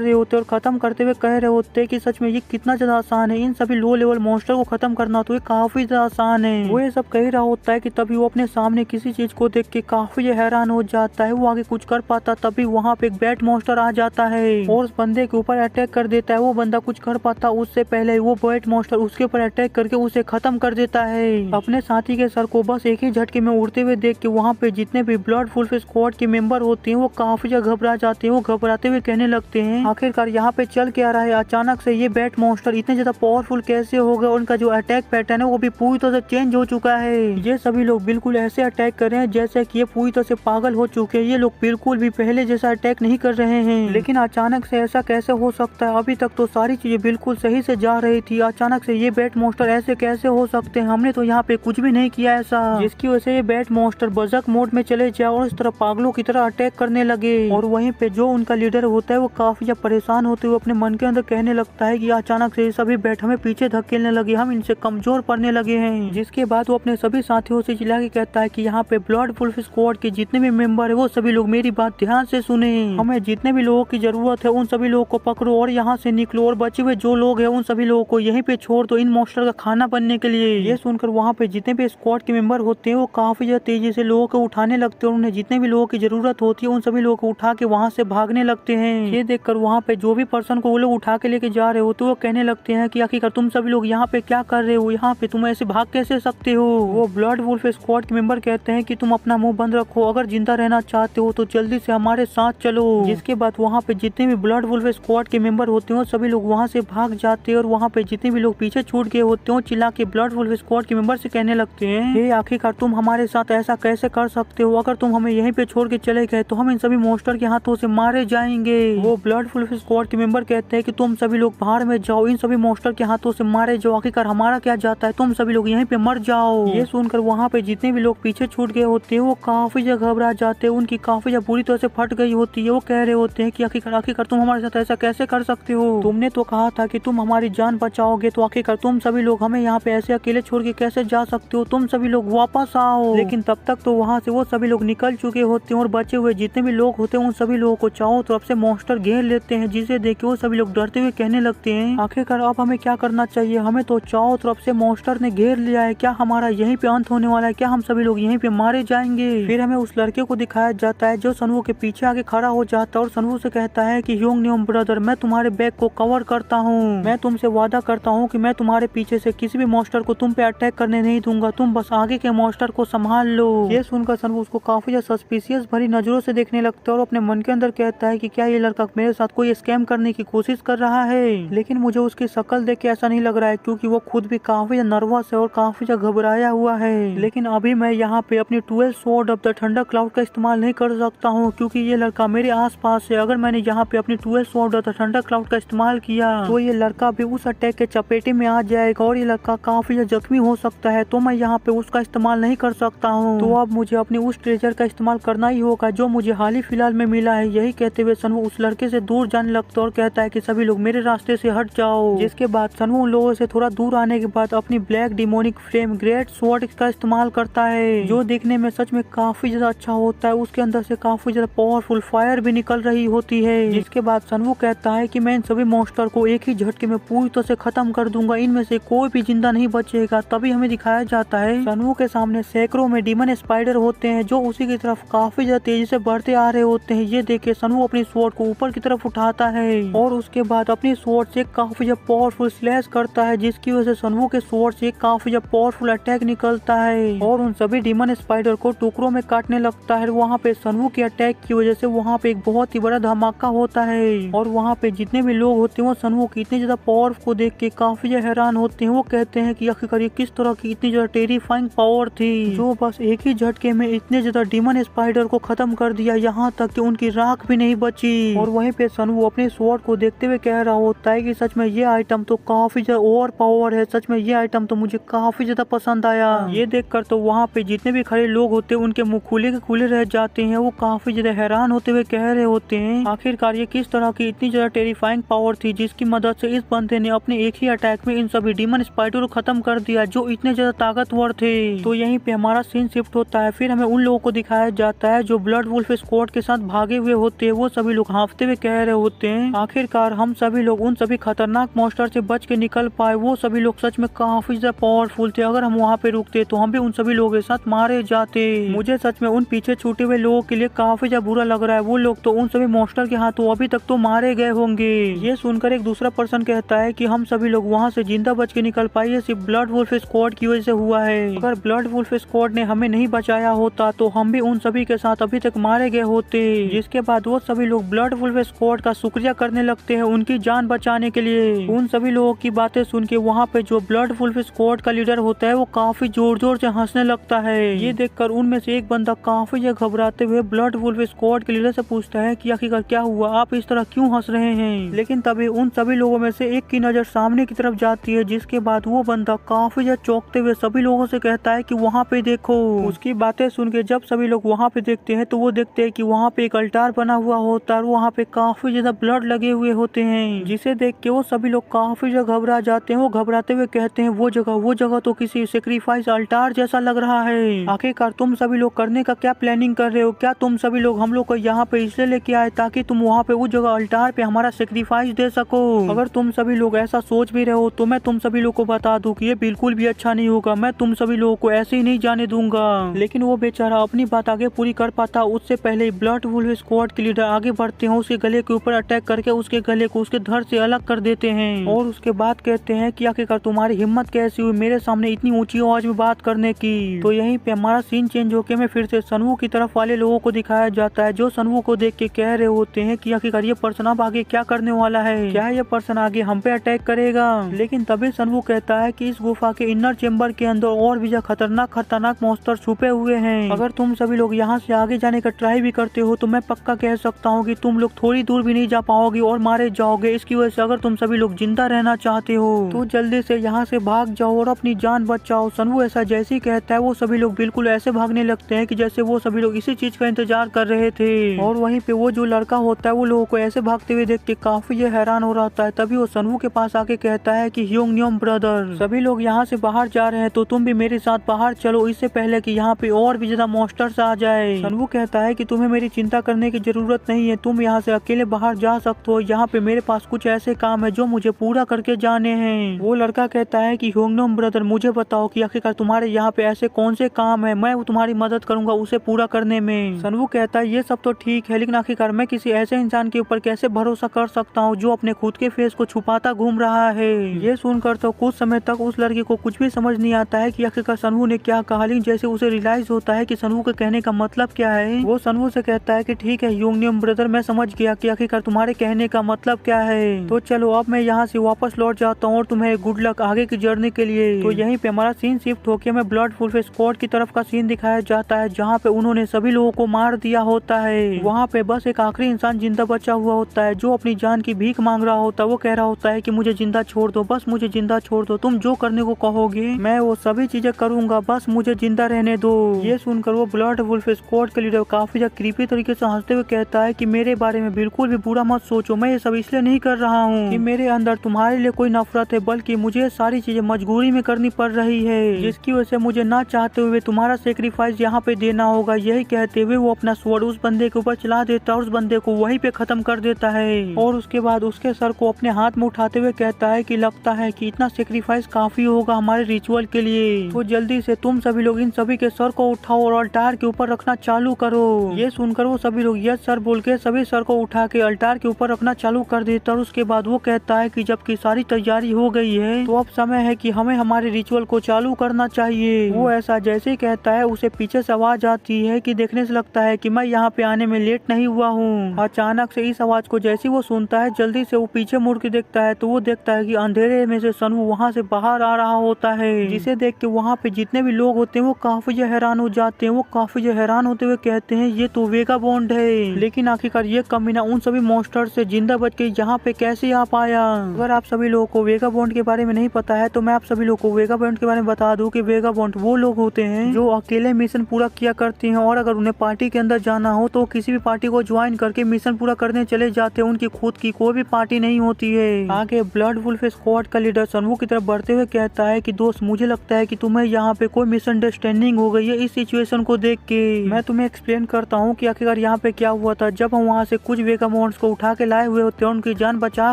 रहे होते हैं और खत्म करते हुए कह रहे होते हैं कि सच में ये कितना ज्यादा आसान है, इन सभी लो लेवल मॉन्स्टर को खत्म करना तो ये काफी ज्यादा आसान है। वो ये सब कह रहा होता है कि तभी वो अपने सामने किसी चीज को देख के काफी हैरान हो जाता है, वो आगे कुछ कर पाता तभी वहाँ पे एक बैट मॉन्स्टर आ जाता है और उस बंदे के ऊपर अटैक कर देता है। वो बंदा कुछ कर पाता उससे पहले वो बैट मॉन्स्टर उसके ऊपर अटैक करके उसे खत्म कर देता है। अपने साथी के सर को बस एक ही झटके में उड़ते हुए देख के वहाँ पे जितने भी ब्लड वुल्फ स्क्वाड के मेंबर होते हैं वो काफी ज्यादा घबरा जाते हैं। वो घबराते हुए कहने लगते हैं आखिरकार यहाँ पे चल क्या रहा है, अचानक से ये बैट मॉन्स्टर इतने ज्यादा पावरफुल कैसे हो गए, उनका जो अटैक पैटर्न है वो भी पूरी तरह से चेंज हो चुका है। ये सभी लोग बिल्कुल ऐसे अटैक कर रहे हैं जैसे कि ये पूरी तरह से पागल हो चुके हैं, ये लोग बिल्कुल भी पहले जैसा अटैक नहीं कर रहे हैं। लेकिन अचानक से ऐसा कैसे हो सकता है, अभी तक तो सारी चीजें बिल्कुल सही से जा रही थी, अचानक से ये बैट मॉन्स्टर ऐसे कैसे हो सकते हैं, हमने तो यहाँ पे कुछ भी नहीं किया ऐसा। जिसकी वजह से ये बैट मॉन्स्टर बर्जर्क मोड में चले जाए और इस तरह पागलों की तरह अटैक करने लगे। और वहीं पे जो उनका लीडर होता है वो काफी ज्यादा परेशान होते हुए अपने मन के अंदर कहने लगता है कि अचानक से सभी बैट हमें पीछे धकेलने लगे, हम इनसे कमजोर पड़ने लगे हैं। जिसके बाद वो अपने सभी साथियों से चिल्ला के कहता है कि यहाँ पे ब्लड वुल्फ स्क्वाड के जितने भी मेंबर है वो सभी लोग मेरी बात ध्यान से सुने, हमें जितने भी लोगों की जरूरत है उन सभी लोगों को पकड़ो और यहाँ से निकलो और बचे हुए जो लोग हैं उन सभी लोगों को यहीं पे छोड़ दो इन मॉन्स्टर का खाना बनने के लिए। ये सुनकर वहाँ पे जितने भी स्क्वाड के मेंबर होते हैं वो काफी ज्यादा तेजी से लोगों को उठाने लगते हैं और उन्हें जितने भी लोगों की जरूरत होती है उन सभी लोगों को उठा के वहाँ से भागने लगते हैं। ये देखकर वहाँ पे जो भी पर्सन को वो लोग उठा के लेके जा रहे हो तो वो कहने लगते हैं कि आखिरकार तुम सभी लोग यहाँ पे क्या कर रहे हो, यहाँ पे तुम ऐसे भाग कैसे सकते हो। वो ब्लड वुल्फ स्क्वाड के मेंबर कहते हैं कि तुम अपना मुंह बंद रखो, अगर जिंदा रहना चाहते हो तो जल्दी से हमारे साथ चलो। जिसके बाद वहाँ पे जितने भी ब्लड वुल्फ स्क्वाड के मेंबर होते हैं सभी लोग वहाँ से भाग जाते हैं और वहाँ पे जितने भी लोग पीछे छूट गए होते हैं चिल्ला के ब्लड वुल्फ स्क्वाड के मेंबर से कहने लगते हैं हे आखिरकार तुम हमारे साथ ऐसा कैसे कर सकते हो, अगर तुम हमें यहीं पे छोड़ के चले गए तो हम इन सभी मॉन्स्टर के हाथों से मारे जाएंगे। वो ब्लड वुल्फ स्क्वाड के मेंबर कहते हैं कि तुम सभी लोग बाहर में जाओ, इन सभी मॉन्स्टर के हाथों से मारे जाओ, आखिरकार हमारा क्या जाता है, तुम सभी लोग यहीं पे मर जाओ। ये सुनकर वहाँ पे जितने भी लोग पीछे छूट गए होते हैं वो काफी ज्यादा घबरा जाते हैं, उनकी काफी ज्यादा बुरी तरह से फट गई होती है। वो कह रहे होते हैं कि आखिरकार तुम हमारे साथ ऐसा कैसे कर सकते हो, तुमने तो कहा था कि तुम हमारी जान बचाओगे, तो आखिरकार तुम सभी लोग हमें यहाँ पे ऐसे अकेले छोड़ के कैसे जा सकते हो, तुम सभी लोग वापस आओ। लेकिन तब तक तो वहाँ से वो सभी लोग निकल चुके होते हैं और बचे हुए जितने भी लोग होते हैं उन सभी लोगों को चारों तरफ से मॉन्स्टर घेर लेते हैं, जिसे देख के वो सभी लोग डरते हुए कहने लगते हैं आखिरकार अब हमें क्या करना चाहिए, हमें तो चारों तरफ से मॉन्स्टर ने घेर लिया है, क्या हमारा यहीं पे अंत होने वाला है, क्या हम सभी लोग यहीं पे मारे जाएंगे। फिर हमें उस लड़के को दिखाया जाता है जो सनवू के पीछे आके खड़ा हो जाता है और सनवू से कहता है कि ह्यूंग न्योम ब्रदर, मैं तुम्हारे बैग को कवर करता हूँ, मैं तुमसे वादा करता हूँ कि मैं तुम्हारे पीछे से किसी भी मॉन्स्टर को तुम पे अटैक करने नहीं दूंगा, तुम बस आगे के मॉन्स्टर को संभाल लो। ये सुनकर सनवू उसको काफी ज्यादा सस्पिशियस भरी नजरों से देखने लगता है और अपने मन के अंदर कहता है कि क्या ये लड़का मेरे साथ कोई स्कैम करने की कोशिश कर रहा है। लेकिन मुझे उसकी शक्ल देख के ऐसा नहीं लग रहा है क्योंकि वो खुद भी काफी नर्वस है और काफी ज्यादा घबराया हुआ है। लेकिन अभी मैं यहाँ पे अपनी 12 sword of the thunder cloud का इस्तेमाल नहीं कर सकता हूँ क्योंकि ये लड़का मेरे आसपास है। अगर मैंने यहाँ पे अपनी 12 sword of the thunder cloud का इस्तेमाल किया तो ये लड़का भी उस अटैक के चपेटे में आ जाएगा और ये लड़का काफी ज्यादा जख्मी हो सकता है, तो मैं यहाँ पे उसका इस्तेमाल नहीं कर सकता हूँ। तो अब मुझे अपनी उस ट्रेजर का इस्तेमाल करना ही होगा जो मुझे हाल ही फिलहाल में मिला है। यही कहते हुए सनवू उस लड़के से दूर जाने लगता और कहता है कि सभी लोग मेरे रास्ते से हट जाओ। जिसके बाद सनवू उन लोगों से थोड़ा दूर आने के बाद अपनी black demonic flame great sword का इस्तेमाल करता है जो देखने में सच सच में काफी ज्यादा अच्छा होता है। उसके अंदर से काफी ज्यादा पावरफुल फायर भी निकल रही होती है। जिसके बाद सनवू कहता है कि मैं इन सभी मॉन्स्टर को एक ही झटके में पूरी तरह से खत्म कर दूंगा, इनमें से कोई भी जिंदा नहीं बचेगा। तभी हमें दिखाया जाता है सनवू के सामने सैकड़ों में डीमन स्पाइडर होते हैं जो उसी की तरफ काफी ज्यादा तेजी से बढ़ते आ रहे होते हैं। ये देख के सनवू अपनी स्वॉर्ड को ऊपर की तरफ उठाता है और उसके बाद अपनी स्वॉर्ड से काफी ज्यादा पावरफुल स्लैश करता है, जिसकी वजह से सनवू के स्वॉर्ड से काफी ज्यादा पावरफुल अटैक निकलता है और उन सभी डीमन स्पाइडर को टुकड़ों में काटने लगता है। वहाँ पे सनवू के अटैक की वजह से वहाँ पे एक बहुत ही बड़ा धमाका होता है और वहाँ पे जितने भी लोग होते हैं वो सनवू की इतनी ज्यादा पावर को देख के काफी ज्यादा हैरान होते हैं। वो कहते हैं कि आखिरकार ये किस तरह की इतनी ज्यादा टेरिफाइंग पावर थी जो बस एक ही झटके में इतने ज्यादा डीमन स्पाइडर को खत्म कर दिया, यहाँ तक कि उनकी राख भी नहीं बची। और वहीं पे सनवू अपने स्वॉर्ड को देखते हुए कह रहा होता है कि सच में ये आइटम तो काफी ज्यादा ओवर पावर है, सच में ये आइटम तो मुझे काफी ज्यादा पसंद आया। ये देखकर तो वहाँ पे जितने भी खड़े लोग होते हैं उनके मुंह खुले के खुले रह जाते हैं। वो काफी ज्यादा हैरान होते हुए कह रहे होते हैं आखिरकार ये किस तरह की इतनी ज्यादा टेरिफाइंग पावर थी जिसकी मदद से इस बंदे ने अपने एक ही अटैक में इन सभी डीमन स्पाइडर को खत्म कर दिया जो इतने ज्यादा ताकतवर थे। तो यहीं पे हमारा सीन शिफ्ट होता है। फिर हमें उन लोगों को दिखाया जाता है जो ब्लड वुल्फ स्क्वाड के साथ भागे हुए होते हैं। वो सभी लोग हाँफते हुए कह रहे होते हैं आखिरकार हम सभी लोग उन सभी खतरनाक मॉन्स्टर से बच के निकल पाए। वो सभी लोग सच में काफी ज्यादा पावरफुल थे, अगर हम वहाँ पे रुकते तो हम भी उन सभी लोगों के साथ मारे जाते। मुझे सच में उन पीछे छूटे हुए लोगों के लिए काफी ज्यादा बुरा लग रहा है। वो लोग तो उन सभी मॉन्स्टर के हाथों अभी तक तो मारे गए होंगे। ये सुनकर एक दूसरा पर्सन कहता है कि हम सभी लोग वहाँ से जिंदा बच के निकल पाए ये सिर्फ ब्लड वुल्फ स्क्वाड की वजह से हुआ है। अगर ब्लड वुल्फ स्क्वाड ने हमें नहीं बचाया होता तो हम भी उन सभी के साथ अभी तक मारे गए होते। जिसके बाद वो सभी लोग ब्लड वुल्फ स्क्वाड का शुक्रिया करने लगते हैं उनकी जान बचाने के लिए। उन सभी लोगों की बातें सुन के वहाँ पे जो ब्लड वुल्फ स्क्वाड का लीडर होता है वो काफी जोर जोर से हंसने लगता है। ये देखकर उनमें से एक बंदा काफी ज्यादा घबराते हुए ब्लड वुल्फ स्क्वाड के लीडर से पूछता है कि आखिरकार क्या हुआ, आप इस तरह क्यों हंस रहे हैं। लेकिन तभी उन सभी लोगों में से एक की नजर सामने की तरफ जाती है, जिसके बाद वो बंदा काफी ज्यादा चौंकते हुए सभी लोगों से कहता है कि वहाँ पे देखो। उसकी बातें सुन के जब सभी लोग वहाँ पे देखते हैं तो वो देखते हैं कि वहाँ पे एक अल्टार बना हुआ होता है और वहाँ पे काफी ज्यादा ब्लड लगे हुए होते हैं, जिसे देख के वो सभी लोग काफी ज्यादा घबरा जाते हैं। वो घबराते हुए कहते हैं वो जगह तो किसी सेक्रीफाइस अल्टार जैसा लग रहा है। आखिरकार तुम सभी लोग करने का क्या प्लानिंग कर रहे हो? क्या तुम सभी लोग हम लोग को यहाँ पे इसलिए लेके आए ताकि तुम वहाँ पे उस जगह अल्टार पे हमारा सेक्रीफाइस दे सको? अगर तुम सभी लोग ऐसा सोच भी रहे हो तो मैं तुम सभी लोग को बता दूं कि ये बिल्कुल भी अच्छा नहीं होगा। मैं तुम सभी लोगों को ऐसे ही नहीं जाने दूंगा। लेकिन वो बेचारा अपनी बात आगे पूरी कर पाता उससे पहले ब्लड वुल्फ स्क्वाड के लीडर आगे बढ़ते हैं, उसके गले के ऊपर अटैक करके उसके गले को उसके धड़ से अलग कर देते हैं और उसके बाद कहते हैं कि आखिरकार तुम्हारी हिम्मत कैसी हुई मेरे सामने इतनी ऊंची आवाज में बात करने की। तो यहीं पे हमारा सीन चेंज होके में फिर से सनवू की तरफ वाले लोगों को दिखाया जाता है जो सनवू को देख के कह रहे होते हैं कि आखिरकार ये पर्सन अब आगे क्या करने वाला है, क्या ये पर्सन आगे हम पे अटैक करेगा। लेकिन तभी सनवू कहता है कि इस गुफा के इनर चेम्बर के अंदर और भी खतरनाक मॉन्स्टर छुपे हुए हैं। अगर तुम सभी लोग यहाँ से आगे जाने का ट्राई भी करते हो तो मैं पक्का कह सकता हूँ कि तुम लोग थोड़ी दूर भी नहीं जा पाओगे और मारे जाओगे। इसकी वजह से अगर तुम सभी लोग जिंदा रहना चाहते हो तो जल्दी से यहाँ से भाग जाओ और अपनी जान बचाओ। सनवू ऐसा जैसे ही कहता है वो सभी लोग बिल्कुल ऐसे भागने लगते हैं कि जैसे वो सभी लोग इसी चीज का इंतजार कर रहे थे। और वहीं पे वो जो लड़का होता है वो लोगों को ऐसे भागते हुए देख के काफी हैरान हो रहा है। तभी वो सनवू के पास आके कहता है कि ह्योंगन्योम ब्रदर, सभी लोग यहाँ से बाहर जा रहे हैं तो तुम भी मेरे साथ बाहर चलो, इससे पहले कि यहाँ पे और भी ज्यादा मॉन्स्टर्स आ जाए। सनवू कहता है कि तुम्हें मेरी चिंता करने की जरूरत नहीं है, तुम यहाँ से अकेले बाहर जा सकते हो। यहाँ पे मेरे पास कुछ ऐसे काम है जो मुझे पूरा करके जाने हैं। वो लड़का कहता है कि ह्योंगन्योम ब्रदर मुझे बताओ कि आखिरकार तुम्हारे यहाँ पे ऐसे कौन से काम है, मैं तुम्हारी मदद करूंगा उसे पूरा करने में। सनवू कहता है ये सब तो ठीक है लेकिन आखिरकार मैं किसी ऐसे इंसान के ऊपर कैसे भरोसा कर सकता हूँ जो अपने खुद के फेस को छुपाता घूम रहा है। ये सुनकर तो कुछ समय तक उस लड़की को कुछ भी समझ नहीं आता है कि आखिरकार सनवू ने क्या कहा, लेकिन जैसे उसे रियलाइज होता है कि सनवू के कहने का मतलब क्या है वो सनवू से कहता है कि ठीक है ह्योंगन्योम ब्रदर, मैं समझ गया कि आखिरकार तुम्हारे कहने का मतलब क्या है। तो चलो अब मैं यहाँ से वापस लौट जाता हूँ और तुम्हें गुड लक आगे की जर्नी के लिए। तो यहीं पे हमारा सीन शिफ्ट होकर हमें ब्लड वुल्फ स्क्वाड की तरफ का सीन दिखाया जाता है जहाँ पे उन्होंने सभी लोगों को मार दिया होता है। वहाँ पे बस एक आखिरी इंसान जिंदा बचा हुआ होता है जो अपनी जान की भीख मांग रहा होता है। वो कह रहा होता है कि मुझे जिंदा छोड़ दो, बस मुझे जिंदा छोड़ दो, तुम जो करने को कहोगे मैं वो सभी चीजें करूंगा, बस मुझे जिंदा रहने दो। ये सुनकर वो ब्लड वुल्फ स्क्वाड के लीडर काफी ज्यादा क्रीपी तरीके से हंसते हुए कहता है कि मेरे बारे में बिल्कुल भी बुरा मत सोचो, मैं ये सब इसलिए नहीं कर रहा हूँ कि मेरे अंदर तुम्हारे लिए कोई नफरत है, बल्कि मुझे सारी चीजें मजबूरी में करनी पड़ रही है जिसकी वजह से मुझे ना चाहते हुए तुम्हारा सेक्रीफाइस सेक्रीफाइस यहाँ पे देना होगा। यही कहते हुए वो अपना स्वॉर्ड उस बंदे के ऊपर चला देता है और उस बंदे को वहीं पे खत्म कर देता है। और उसके बाद उसके सर को अपने हाथ में उठाते हुए कहता है कि लगता है कि इतना सेक्रीफाइस काफी होगा हमारे रिचुअल के लिए, तो जल्दी से तुम सभी लोग इन सभी के सर को उठाओ और अल्टार के ऊपर रखना चालू करो। ये सुनकर वो सभी लोग यस सर बोल के सभी सर को उठा के अल्टार के ऊपर रखना चालू कर देता है। और उसके बाद वो कहता है कि जबकि सारी तैयारी हो गई है तो अब समय है कि हमें हमारे रिचुअल को चालू करना चाहिए। वो ऐसा जैसे ही कहता है उसे पीछे से आवाज आती है कि देखने से लगता है कि मैं यहाँ पे आने में लेट नहीं हुआ हूँ। अचानक से इस आवाज को जैसे वो सुनता है जल्दी से वो पीछे मुड़ के देखता है तो वो देखता है कि अंधेरे में से सनवू वहाँ से बाहर आ रहा होता है, जिसे देख के वहाँ पे जितने भी लोग होते हैं वो काफी हैरान हो जाते हैं। वो काफी हैरान होते हुए कहते हैं ये तो वेगाबॉन्ड है, लेकिन आखिरकार ये कमीना उन सभी मॉन्स्टर से जिंदा बच के यहाँ पे कैसे आ पाया। अगर आप सभी लोगों को वेगाबॉन्ड के बारे में नहीं पता है तो मैं आप सभी लोगों को वेगाबॉन्ड के बारे में बता दूं कि वेगाबॉन्ड वो लोग होते हैं जो अकेले मिशन पूरा किया करते हैं और अगर उन्हें पार्टी के अंदर जाना हो तो किसी भी पार्टी को ज्वाइन करके मिशन पूरा करने चले जाते हैं। उनकी खुद की कोई भी पार्टी नहीं होती है। आगे ब्लड वुल्फ स्क्वाड का लीडर सनवू की तरफ बढ़ते हुए कहता है कि दोस्त मुझे लगता है कि तुम्हें यहाँ पे कोई मिसअंडरस्टैंडिंग हो गई है इस सिचुएशन को देख के। मैं तुम्हें एक्सप्लेन करता हूँ कि आखिरकार यहाँ पे क्या हुआ था। जब हम वहाँ से कुछ वेगाबॉन्ड्स को उठा के लाए हुए होते हैं, उनकी जान बचाए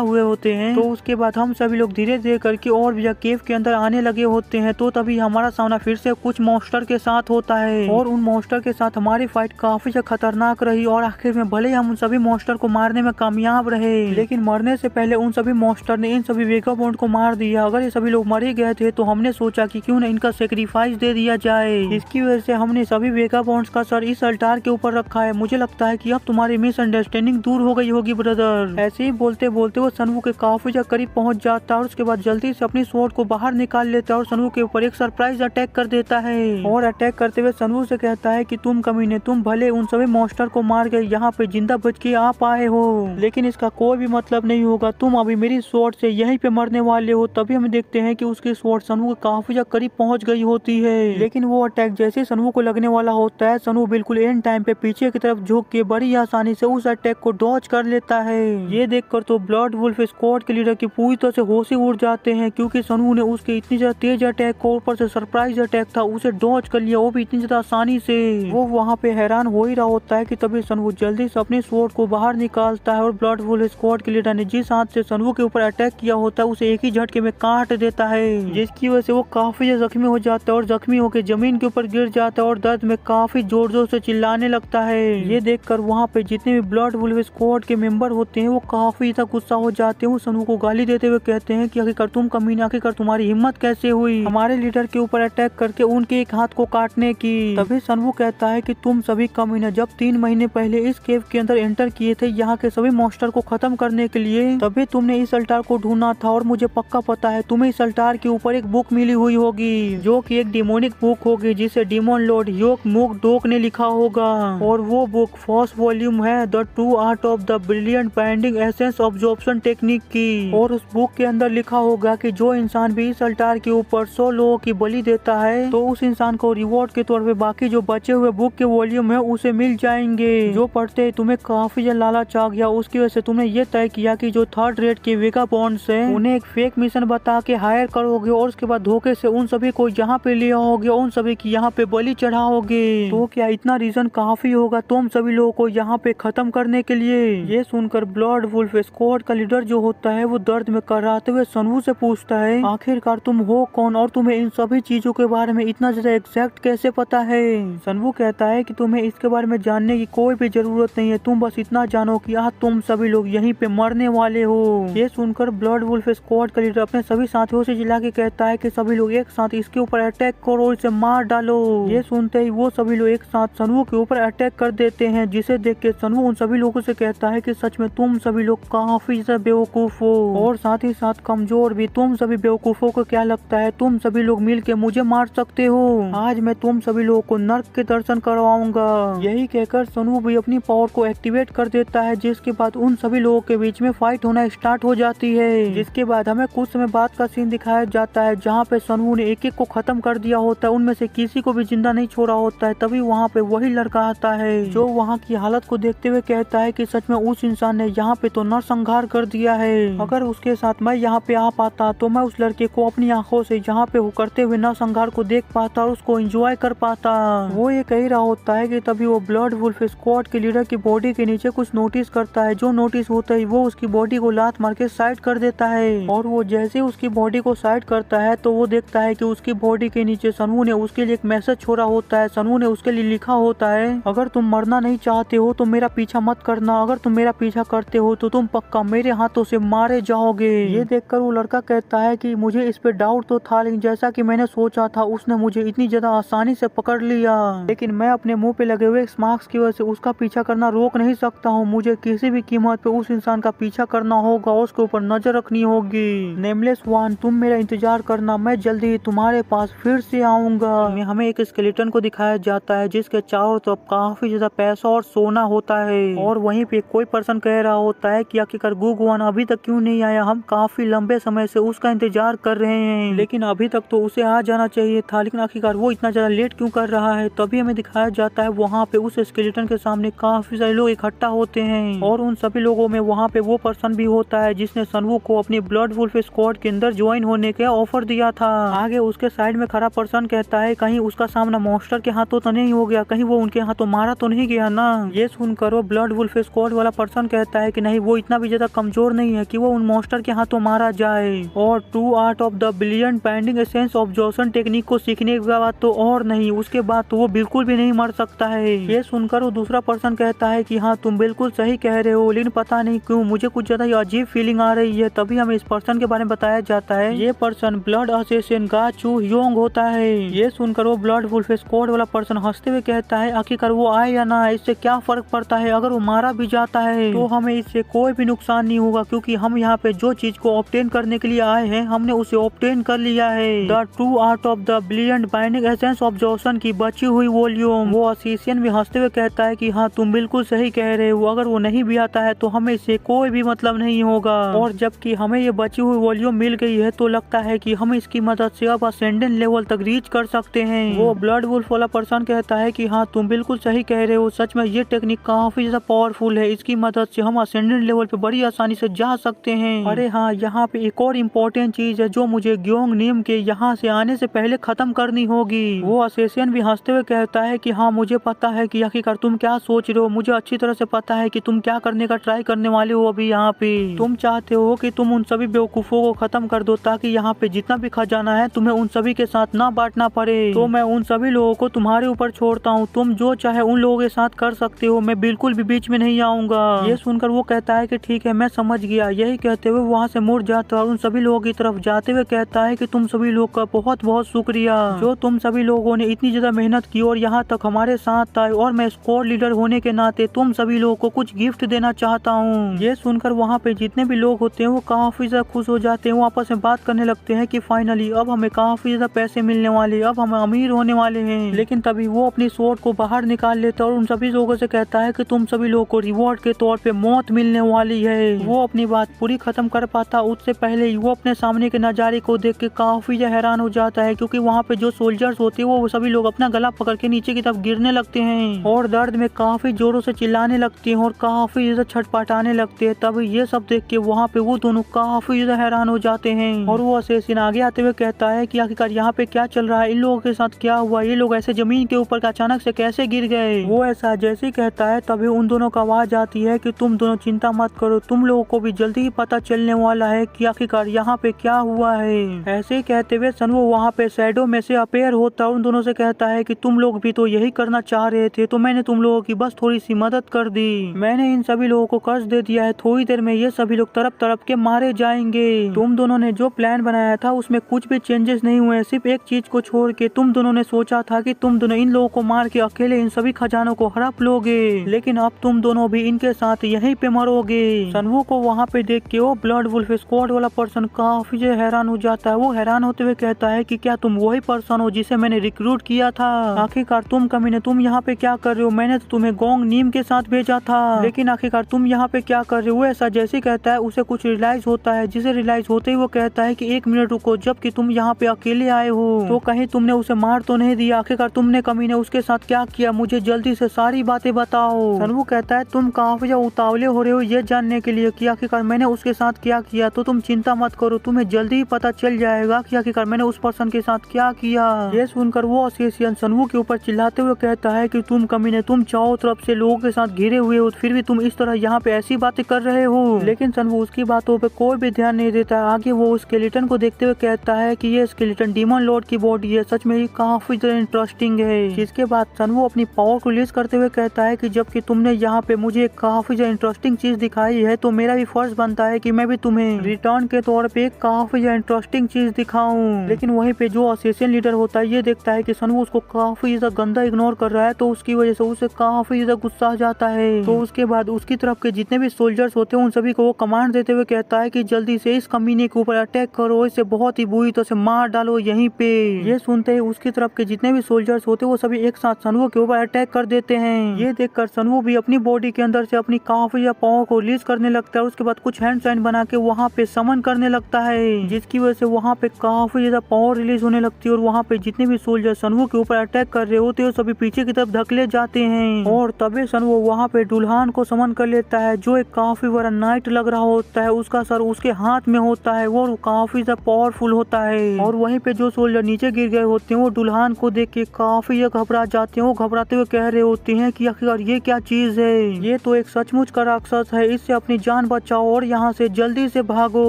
हुए होते हैं, तो उसके बाद हम सभी लोग धीरे धीरे करके और भी केव के अंदर आने लगे होते हैं। तो तभी हमारा सामना फिर से कुछ मॉन्स्टर के साथ होता है और उन मॉन्स्टर के साथ हमारी फाइट काफी खतरनाक रही और आखिर में भले हम उन सभी मॉन्स्टर को मारने में कामयाब रहे, लेकिन मरने से पहले उन सभी मॉन्स्टर ने इन सभी वेगाबॉन्ड को मार दिया। अगर ये सभी लोग मरे गए थे तो हमने सोचा कि क्यों न इनका सेक्रीफाइस दे दिया जाए। इसकी वजह से हमने सभी वेगाबॉन्ड्स का सर इस अल्टार के ऊपर रखा है। मुझे लगता है कि अब तुम्हारी मिसअंडरस्टैंडिंग दूर हो गई होगी ब्रदर। ऐसे ही बोलते बोलते वो सनवू के काफी करीब पहुंच जाता है और उसके बाद जल्दी से अपनी स्वॉर्ड को बाहर निकाल लेता है और सनवू के ऊपर एक सरप्राइज अटैक कर देता है। और अटैक करते हुए सनवू से कहता है कि तुम कमीने, तुम भले उन सभी मॉन्स्टर को मार गए, यहाँ पे जिंदा बच के आ पाए हो, लेकिन इसका कोई भी मतलब नहीं होगा। तुम अभी मेरी स्वॉर्ड से यहीं पे मरने वाले हो। तभी हम देखते हैं कि उसकी स्वॉर्ड सनवू के काफी करीब पहुंच गई होती है, लेकिन वो अटैक जैसे सनवू को लगने वाला होता है, सनवू बिल्कुल एंड टाइम पे पीछे की तरफ झुक के बड़ी आसानी से उस अटैक को डॉज कर लेता है। ये देखकर तो ब्लड वुल्फ स्क्वाड के लीडर की पूरी तरह से होश ही उड़ जाते हैं, क्योंकि सनवू ने उसके इतनी ज्यादा तेज अटैक को, ऊपर से सरप्राइज अटैक था, उसे डॉज कर लिया, वो भी इतनी ज्यादा आसानी से। वो वहाँ पे हैरान हो ही रहा होता है कि तभी सनवू जल्दी से अपनी स्वॉर्ड को बाहर निकालता है और ब्लड वुल्फ स्क्वाड के लीडर ने जिस हाथ से सनवू के ऊपर अटैक किया होता है उसे एक ही झटके में काट देता है, जिसकी वजह से वो काफी जख्मी हो जाता है और जख्मी होकर जमीन के ऊपर गिर जाता है और दर्द में काफी जोर जोर से चिल्लाने लगता है। ये देखकर वहाँ पे जितने भी ब्लड वुल्फ स्क्वाड के मेंबर होते हैं वो काफी गुस्सा हो जाते हैं। वो सनवू को गाली देते हुए कहते हैं कि आखिरकार तुम कमीने, आखिरकार तुम्हारी हिम्मत कैसे हुई हमारे लीडर के ऊपर अटैक करके उनके एक हाथ को काटने की। तभी सनवू कहता है कि तुम सभी कमीने जब 3 महीने पहले इस केव के अंदर एंटर किए थे यहाँ के सभी मॉन्स्टर को खत्म करने के लिए, तभी तुमने इस अल्टार को ढूंढना था और मुझे पक्का पता है तुम्हें इस अल्टार के ऊपर एक बुक मिली हुई होगी जो कि एक डिमोनिक बुक होगी जिसे डिमोन लॉर्ड ह्योक मूक डोक ने लिखा होगा। और वो बुक फर्स्ट वॉल्यूम है the true art of the brilliant binding essence absorption technique की। और उस बुक के अंदर लिखा होगा कि जो इंसान भी इस अल्टार के ऊपर 100 लोगों की बलि देता है तो उस इंसान को रिवॉर्ड के तौर पे बाकी जो बचे हुए बुक के वॉल्यूम है उसे मिल जाएंगे। जो पढ़ते तुम्हें काफी लालच आ गया, उसकी वजह से तुमने ये तय किया कि जो 3rd रेट के वेगाबॉन्ड्स हैं उन्हें एक फेक मिशन बता के हायर करोगे और उसके बाद धोखे से उन सभी को यहाँ पे ले आओगे, उन सभी की यहाँ पे बलि चढ़ाओगे। तो क्या इतना रीजन काफी होगा तुम सभी लोगों को यहाँ पे खत्म करने के लिए? ये सुनकर ब्लड वुल्फ स्क्वाड का लीडर जो होता है वो दर्द में कराते हुए सनवू से पूछता है आखिरकार तुम हो कौन और तुम्हें इन सभी चीजों के बारे में इतना ज्यादा एग्जैक्ट कैसे पता है? सनवू कहता है कि तुम्हें इसके बारे में जानने की कोई भी जरूरत नहीं है, तुम बस इतना जानो कि आज तुम सभी लोग यहीं पे मरने वाले हो। ये सुनकर ब्लड वुल्फ स्क्वाड का लीडर अपने सभी साथियों से चिल्ला के कहता है कि सभी लोग एक साथ इसके ऊपर अटैक करो और इसे मार डालो। ये सुनते ही वो सभी लोग एक साथ सनवू के ऊपर अटैक कर देते हैं, जिसे देख के सनवू उन सभी लोगों से कहता है कि सच में तुम सभी लोग काफी बेवकूफ हो और साथ ही साथ कमजोर भी। तुम सभी बेवकूफों को क्या लगता है तुम सभी लोग मिल के मुझे मार सकते हो? आज मैं तुम सभी लोगों को नर्क के दर्शन करवाऊंगा। यही कहकर सनवू भी अपनी पावर को एक्टिवेट कर देता है, जिसके बाद उन सभी लोगों के बीच में फाइट होना स्टार्ट हो जाती है। जिसके बाद हमें कुछ समय बाद का सीन दिखाया जाता है जहाँ पे सनवू ने एक एक को खत्म कर दिया होता है, उनमें से किसी को भी जिंदा नहीं छोड़ा होता है। तभी वहाँ पे वही लड़का आता है जो वहाँ की हालत को देखते हुए कहता है कि सच में उस इंसान ने यहाँ पे तो नरसंहार कर दिया है। अगर उसके साथ मैं यहाँ पे आ पाता तो मैं उस लड़के को अपनी आंखों से यहाँ पे करते हुए नरसंहार को देख पाता और उसको एंजॉय कर पाता। वो ये कह रहा होता है कि तभी वो ब्लड वुल्फ स्क्वाड के लीडर की बॉडी के नीचे कुछ नोटिस करता है। जो नोटिस होता है वो उसकी बॉडी को लात मार के साइड कर देता है और वो जैसे उसकी बॉडी को साइड करता है तो वो देखता है कि उसकी बॉडी के नीचे सनवू ने उसके लिए एक मैसेज छोड़ा होता है। सनवू ने उसके लिए लिखा होता है, अगर तुम मरना नहीं चाहते हो तो मेरा पीछा मत करना, अगर तुम मेरा पीछा करते हो तो तुम पक्का मेरे हाथों से मारे जाओगे। ये देखकर वो लड़का कहता है कि मुझे इस पे डाउट तो था, लेकिन जैसा कि मैंने सोचा था उसने मुझे इतनी ज्यादा आसानी से पकड़ लिया, लेकिन मैं अपने मुंह पे लगे हुए मार्क्स की वजह से उसका पीछा करना रोक नहीं सकता हूँ। मुझे किसी भी कीमत पे उस इंसान का पीछा करना होगा, उसके ऊपर नजर रखनी होगी। नेमलेस वन, तुम मेरा इंतजार करना, मैं जल्दी ही तुम्हारे पास फिर से आऊंगा। हमें एक स्केलेटन को दिखाया जाता है जिसके चारों तरफ काफी ज्यादा पैसा और सोना होता है और वहीं पे कोई पर्सन कह रहा होता है कि आखिरकार गुगवान अभी तक क्यों नहीं आया, हम काफी लंबे समय से उसका इंतजार कर रहे हैं, लेकिन अभी तक तो उसे आ जाना चाहिए था, लेकिन आखिरकार वो इतना ज्यादा लेट क्यों कर रहा है। तभी हमें दिखाया जाता है वहाँ पे उस स्केलेटन के सामने काफी सारे लोग इकट्ठा होते हैं और उन सभी लोगों में वहाँ पे वो पर्सन भी होता है जिसने सनवू को अपनी ब्लड वुल्फ स्क्वाड के अंदर ज्वाइन होने का ऑफर दिया था। आगे उसके साइड में खड़ा पर्सन कहता है कहीं उसका सामना मॉन्स्टर के हाथों तो नहीं हो गया, कहीं वो उनके हाथों मारा तो नहीं गया ना। ये सुनकर वो ब्लड वुल्फ स्क्वाड वाला पर्सन कहता है कि नहीं, वो इतना भी ज्यादा कमजोर नहीं है कि वो उन मॉन्स्टर के हाथों मारा जाए और true art of the brilliant binding essence observation technique को सीखने के बाद तो और नहीं, उसके बाद तो वो बिल्कुल भी नहीं मर सकता है। ये सुनकर वो दूसरा पर्सन कहता है कि हाँ तुम बिल्कुल सही कह रहे हो, लेकिन पता नहीं क्यों मुझे कुछ ज्यादा अजीब फीलिंग आ रही है। तभी हमें इस पर्सन के बारे में बताया जाता है, ये पर्सन ब्लड असेसिन गा चू योंग होता है। ये सुनकर वो ब्लड वुल्फ स्क्वाड वाला पर्सन हंसते हुए कहता है आखिरकार वो आए या ना इससे क्या फर्क पड़ता है, अगर वो मारा भी जाता है तो हमें इससे कोई भी नुकसान नहीं होगा, क्योंकि हम यहाँ पे जो चीज को ऑब्टेन करने के लिए आए हैं हमने उसे ऑब्टेन कर लिया है। The true art of the brilliant binding essence of Jason की बची हुई वॉल्यूम। वो असिसियन भी हंसते हुए कहता है कि हाँ तुम बिल्कुल सही कह रहे हो, अगर वो नहीं भी आता है तो हमें इससे कोई भी मतलब नहीं होगा, और जबकि हमें ये बची हुई वॉल्यूम मिल गई है तो लगता है कि हम इसकी मदद से अब असेंडेंट लेवल तक रीच कर सकते हैं। वो ब्लड वुल्फ वाला पर्सन कहता है कि हाँ तुम बिल्कुल सही कह रहे हो, सच में ये टेक्निक काफी ज्यादा पावरफुल है, इसकी मदद से हम असेंडेंट लेवल पे बड़ी आसानी से जा सकते हैं। अरे हाँ, यहाँ पे एक और इम्पोर्टेंट चीज है जो मुझे ग्योंग नीम के यहाँ से आने से पहले खत्म करनी होगी। वो असेसियन भी हंसते हुए कहता है कि हाँ मुझे पता है कि आखिरकार तुम क्या सोच रहे हो, मुझे अच्छी तरह से पता है कि तुम क्या करने का ट्राई करने वाले हो। अभी यहाँ पे तुम चाहते हो कि तुम उन सभी बेवकूफों को खत्म कर दो ताकि यहाँ पे जितना भी खजाना है तुम्हें उन सभी के साथ ना बांटना पड़े, तो मैं उन सभी लोगों को तुम्हारे ऊपर छोड़ता हूँ, तुम जो चाहे उन लोगों के साथ कर सकते हो, मैं बिल्कुल भी बीच में नहीं आऊंगा। ये सुनकर वो कहता है कि ठीक है मैं समझ गया। यही कहते हुए वहाँ से मुड़ जाता है और उन सभी लोगों की तरफ जाते हुए कहता है कि तुम सभी लोग का बहुत बहुत शुक्रिया, जो तुम सभी लोगों ने इतनी ज्यादा मेहनत की और यहाँ तक हमारे साथ आए, और मैं स्क्वाड लीडर होने के नाते तुम सभी लोगों को कुछ गिफ्ट देना चाहता हूँ। ये सुनकर वहाँ पे जितने भी लोग होते हैं वो काफी ज्यादा खुश हो जाते हैं, वो आपस में बात करने लगते हैं कि फाइनली अब हमें काफी ज्यादा पैसे मिलने वाले, अब हम अमीर होने वाले हैं। लेकिन तभी वो अपनी स्वॉर्ड को बाहर निकाल लेता है और उन सभी लोगों से कहता है कि तुम सभी लोगों को रिवॉर्ड के तौर पे मौत मिलने वाली है। वो अपनी बात पूरी खत्म कर पाता उससे पहले ही वो अपने सामने के नजारे को देख के काफी हैरान हो जाता है, क्योंकि वहाँ पे जो सोल्जर्स होते हैं वो सभी लोग अपना गला पकड़ के नीचे की तरफ गिरने लगते हैं और दर्द में काफी जोरों से चिल्लाने लगते हैं और काफी ज्यादा छटपटाने लगते हैं। तभी ये सब देख के वहाँ पे वो दोनों काफी ज्यादा हैरान हो जाते हैं और वो असेसिन आगे आते हुए कहता है कि आखिरकार यहाँ पे क्या चल रहा है, इन लोगों के साथ क्या हुआ, ये लोग ऐसे जमीन के ऊपर अचानक से कैसे गिर गए। वो ऐसा जैसे ही कहता है तभी उन दोनों का आवाज आती है कि तुम दोनों चिंता मत करो, तुम लोगों को भी जल्दी ही पता चलने वाला है कि आखिरकार यहाँ पे क्या हुआ है। ऐसे कहते हुए सनवो वहाँ पे शैडो में से अपेयर होता है, उन दोनों से कहता है कि तुम लोग भी तो यही करना चाह रहे थे, तो मैंने तुम लोगों की बस थोड़ी सी मदद कर दी, मैंने इन सभी लोगों को कर्ज दे दिया है, थोड़ी देर में ये सभी लोग तरफ तरफ के मारे जाएंगे। तुम दोनों ने जो प्लान बनाया था उसमें कुछ भी चेंजेस नहीं हुए, सिर्फ एक चीज को छोड़ के तुम दोनों ने सोचा था कि तुम दोनों इन लोगों को मार के अकेले इन सभी खजानों को हड़प लोगे, लेकिन अब तुम दोनों भी इनके साथ यहीं पे मरोगे। सनवू को वहाँ पे देख के वो ब्लड वुल्फ स्क्वाड वाला पर्सन काफी हैरान हो जाता है। वो हैरान होते हुए कहता है कि क्या तुम वही पर्सन हो जिसे मैंने रिक्रूट किया था, आखिरकार तुम कमीने तुम यहाँ पे क्या कर रहे हो, मैंने तो तुम्हें गोंग नीम के साथ भेजा था, लेकिन आखिरकार तुम यहाँ पे क्या कर रहे हो। ऐसा जैसे कहता है उसे कुछ रियलाइज होता है, जिसे रियलाइज होते ही वो कहता है कि 1 मिनट रुको, जबकि तुम यहाँ पे अकेले आए हो तो कहीं तुमने उसे मार तो नहीं दिया, आखिरकार तुमने कमीने उसके साथ क्या किया, मुझे जल्दी से सारी बातें बताओ। सनवू कहता है तुम काफी उतावले हो रहे हो ये जानने के लिए कि आखिरकार मैंने उसके साथ क्या किया, तो तुम चिंता मत करो, तुम्हें जल्दी ही पता चल जाएगा कि आखिरकार मैंने उस पर्सन के साथ क्या किया। ये सुनकर वो असियन सनवू के ऊपर चिल्लाते हुए कहता है कि तुम कमीने, तुम चारों तरफ से लोगों के साथ घिरे हुए हो, फिर भी तुम इस तरह यहाँ पे ऐसी बातें कर रहे हो। लेकिन सनवू उसकी बातों पे कोई भी ध्यान नहीं देता। आगे वो उस स्केलेटन को देखते हुए कहता है कि ये स्केलेटन डीमन लॉर्ड की बॉडी है, सच में ये काफी ज्यादा इंटरेस्टिंग है। जिसके बाद सनवू अपनी पावर को रिलीज करते हुए कहता है कि जबकि तुमने यहाँ पे मुझे काफी ज्यादा इंटरेस्टिंग चीज दिखाई है, तो मेरा भी फर्ज बनता है कि मैं भी तुम्हें रिटर्न के तौर पे काफी ज्यादा इंटरेस्टिंग चीज दिखाऊं। लेकिन वहीं पे जो असियन लीडर होता है ये देखता है कि सनवू उसको काफी ज्यादा गंदा इग्नोर कर रहा है, तो उसकी वजह से उसे काफी ज्यादा गुस्सा आ जाता है। तो उसके बाद उसकी तरफ के जितने भी सोल्जर्स होते हैं उन सभी को वो कमांड देते हुए कहता है कि जल्दी से इस कमीने के ऊपर अटैक करो, इसे बहुत ही बुरी तरह से मार डालो यहीं पे। ये सुनते ही उसकी तरफ के जितने भी सोल्जर्स होते हैं वो सभी एक साथ सनवू के ऊपर अटैक कर देते हैं। ये देखकर सनवू भी अपनी बॉडी के अंदर से अपनी काफी ज्यादा पावर को रिलीज करने लगता है। उसके बाद कुछ हैंड साइन बना के वहाँ पे समन करने लगता है, जिसकी वजह से वहाँ पे काफी ज्यादा पावर रिलीज होने लगती है और वहाँ पे जितने भी सोल्जर सनवू के ऊपर अटैक कर रहे होते हैं सभी पीछे की तरफ धकेले जाते हैं। और तभी सनवू वहाँ पे दुल्हन को समन कर लेता है, जो एक काफी बड़ा नाइट लग रहा होता है। उसका सर उसके हाथ में होता है, वो काफी ज्यादा पावरफुल होता है। और वहीं पे जो सोल्जर नीचे गिर गए होते हैं वो दुल्हन को देख के काफी घबरा जाते हैं। वो घबराते हुए कह रहे होते हैं कि आखिर ये क्या चीज है, ये तो एक सचमुच का राक्षस है, इससे अपनी जान बचाओ और यहाँ से जल्दी से भागो।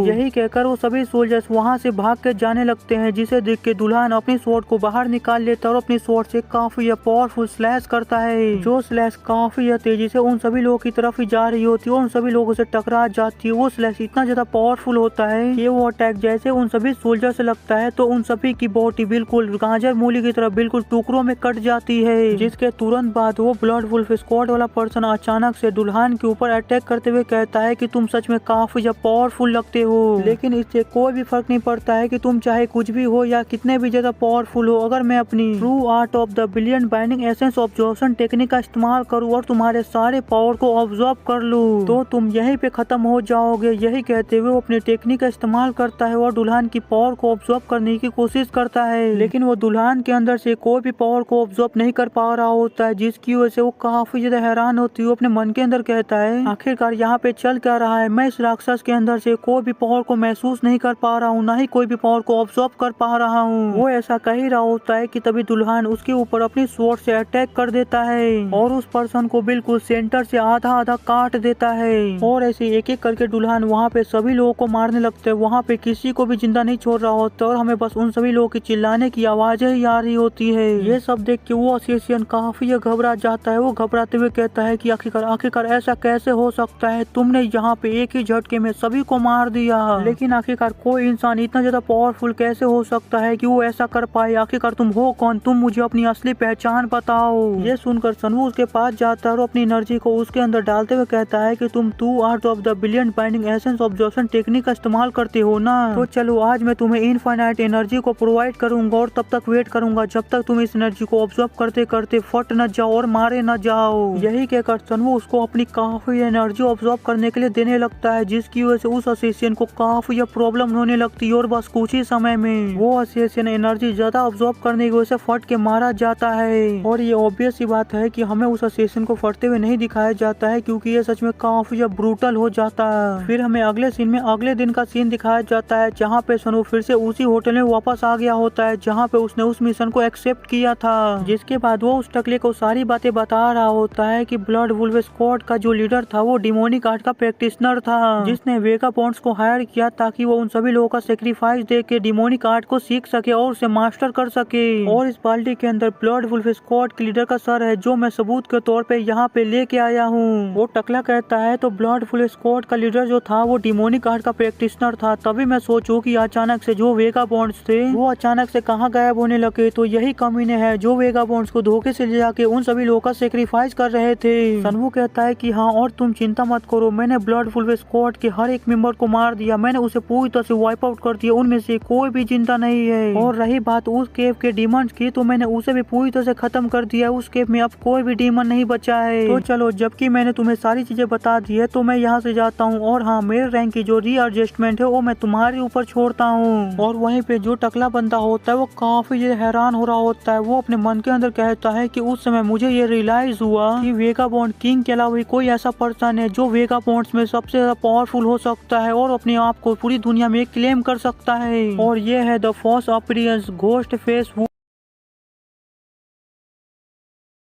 यही कहकर वो सभी सोल्जर्स वहाँ से भाग के जाने लगते हैं, जिसे देख के दुल्हन अपनी स्वॉर्ड को बाहर निकाल लेता है और अपनी स्वॉर्ड से काफी पावरफुल स्लैश करता है। जो स्लैश काफी तेजी से उन सभी लोगों की तरफ ही जा रही होती है और उन सभी लोगों से टकरा जाती है। वो स्लैश इतना ज्यादा पावरफुल होता है कि वो अटैक जैसे उन सभी सोल्जर से लगता है तो उन सभी की बॉडी बिल्कुल गाजर मूली की तरह बिल्कुल टुकड़ों में कट जाती है। जिसके तुरंत बाद वो ब्लड वुल्फ स्क्वाड वाला पर्सन अचानक से दुल्हन के ऊपर अटैक करते हुए कहता है कि तुम सच में काफी ज्यादा पावरफुल लगते हो, लेकिन इससे कोई भी फर्क नहीं पड़ता है कि तुम चाहे कुछ भी हो या कितने भी ज्यादा पावरफुल हो। अगर मैं अपनी true art of the billion binding essence observation technique का इस्तेमाल करूँ और तुम्हारे सारे पावर को ऑब्जर्व कर लूँ तो तुम यहीं पे खत्म हो जाओगे। यही कहते हुए वो अपनी टेक्निक का इस्तेमाल करता है और दुल्हन की पावर को ऑब्जर्व करने की कोशिश करता है, लेकिन वो दुल्हन के अंदर से कोई भी पावर को ऑब्जर्व नहीं कर पा रहा होता है, जिसकी वजह से वो काफी ज्यादा हैरान होती है। अपने मन के अंदर कहता है आखिरकार यहाँ पे चल क्या रहा है, मैं इस राक्षस के अंदर से कोई भी पावर को महसूस नहीं कर पा रहा हूँ, ना ही कोई भी पावर को ऑब्जर्व कर पा रहा हूँ। वो ऐसा कह ही रहा होता है कि तभी दुल्हन उसके ऊपर अपनी स्वॉर्ड से अटैक कर देता है और उस पर्सन को बिल्कुल सेंटर से आधा आधा काट देता है। और ऐसे एक एक करके दुल्हन वहाँ पे सभी लोगों को मारने लगते हैं। वहाँ पे किसी को भी जिंदा नहीं छोड़ रहा होता और हमें बस उन सभी लोगों की चिल्लाने की आवाजें ही आ रही होती है। ये सब देख के वो असियन काफी घबरा जाता है। वो घबराते हुए कहता है कि आखिरकार ऐसा कैसे हो सकता है, तुमने यहाँ पे एक ही झटके में सभी को मार दिया, लेकिन आखिरकार कोई इंसान इतना ज्यादा पावरफुल कैसे हो सकता है कि वो ऐसा कर पाए, आखिरकार तुम हो कौन, तुम मुझे अपनी असली पहचान बताओ। ये सुनकर सनवू उसके पास जाता है और अपनी एनर्जी को उसके अंदर डालते हुए कहता है कि तुम टू art of the billion binding essence observation technique का इस्तेमाल करते हो ना, तो चलो आज मैं तुम्हें इनफाइनाइट एनर्जी को प्रोवाइड करूंगा और तब तक वेट करूंगा जब तक तुम इस एनर्जी को ऑब्जर्व करते करते फट न जाओ और मारे न जाओ। यही कहकर सनवू उसको अपनी काफी एनर्जी ऑब्जर्व करने के लिए देने लगता है, जिसकी वजह से उस असियन को काफी प्रॉब्लम होने लगती है और बस कुछ ही समय में वो असियन एनर्जी ज्यादा ऑब्जर्व करने की वजह से फट के मारा जाता है। और ये ऑब्वियस सी बात है कि हमें उस असियन को फटते हुए नहीं दिखाया जाता है, क्योंकि ये सच में काफी ब्रूटल हो जाता है। फिर हमें अगले सीन में अगले दिन का सीन दिखाया जाता है, जहाँ पे सनू फिर से उसी होटल में वापस आ गया होता है जहाँ पे उसने उस मिशन को एक्सेप्ट किया था। जिसके बाद वो उस टकले को सारी बातें बता रहा होता है कि ब्लड वुल्फ स्क्वाड का जो लीडर था वो डिमोनिक आर्ट का प्रैक्टिशनर था, जिसने वेगाबॉन्ड्स को हायर किया ताकि वो उन सभी लोगों का सेक्रीफाइस दे के डिमोनिक आर्ट को सीख सके और उसे मास्टर कर सके। और इस बाल्टी के अंदर ब्लड वुल्फ स्क्वाड के लीडर का सर है, जो मैं सबूत के तौर पे यहाँ पे लेके आया हूँ। वो टकला कहता है तो ब्लड वुल्फ स्क्वाड का लीडर जो था वो डिमोनिक आर्ट का प्रैक्टिशनर था। तभी मैं सोचूं कि अचानक से जो वेगाबॉन्ड्स थे वो अचानक से कहाँ गायब होने लगे, तो यही कमीने हैं जो वेगाबॉन्ड्स को धोखे से ले जाके उन सभी लोगों का सेक्रीफाइस कर रहे थे। सनवू कहता है कि हाँ, और तुम चिंता मत करो, मैंने ब्लड वुल्फ स्क्वाड के हर एक मेंबर को मार दिया, मैंने उसे पूरी तरह से वाइप आउट कर दिया, उनमें से कोई भी जिंदा नहीं है। और रही बात उस केव के डीमंस की, तो मैंने उसे भी पूरी तरह से खत्म कर दिया, उस केव में अब कोई भी डीमन नहीं बचा है। तो चलो, जबकि मैंने तुम्हें सारी चीजें बता दी है तो मैं यहाँ से जाता हूँ, और हाँ, मेरे रैंक की जो रीएडजस्टमेंट है वो मैं तुम्हारे ऊपर छोड़ता हूँ। और वहीं पे जो टकला बंदा होता है वो काफी हैरान हो रहा होता है। वो अपने मन के अंदर कहता है कि उस समय मुझे ये रियलाइज हुआ कि वेगाबॉन्ड किंग के अलावा कोई ऐसा पर्सन है जो वेगाबॉन्ड्स में सबसे ज्यादा पावरफुल हो सकता है और अपने आप को पूरी दुनिया में क्लेम कर सकता है। और ये है the first appearance ghost face.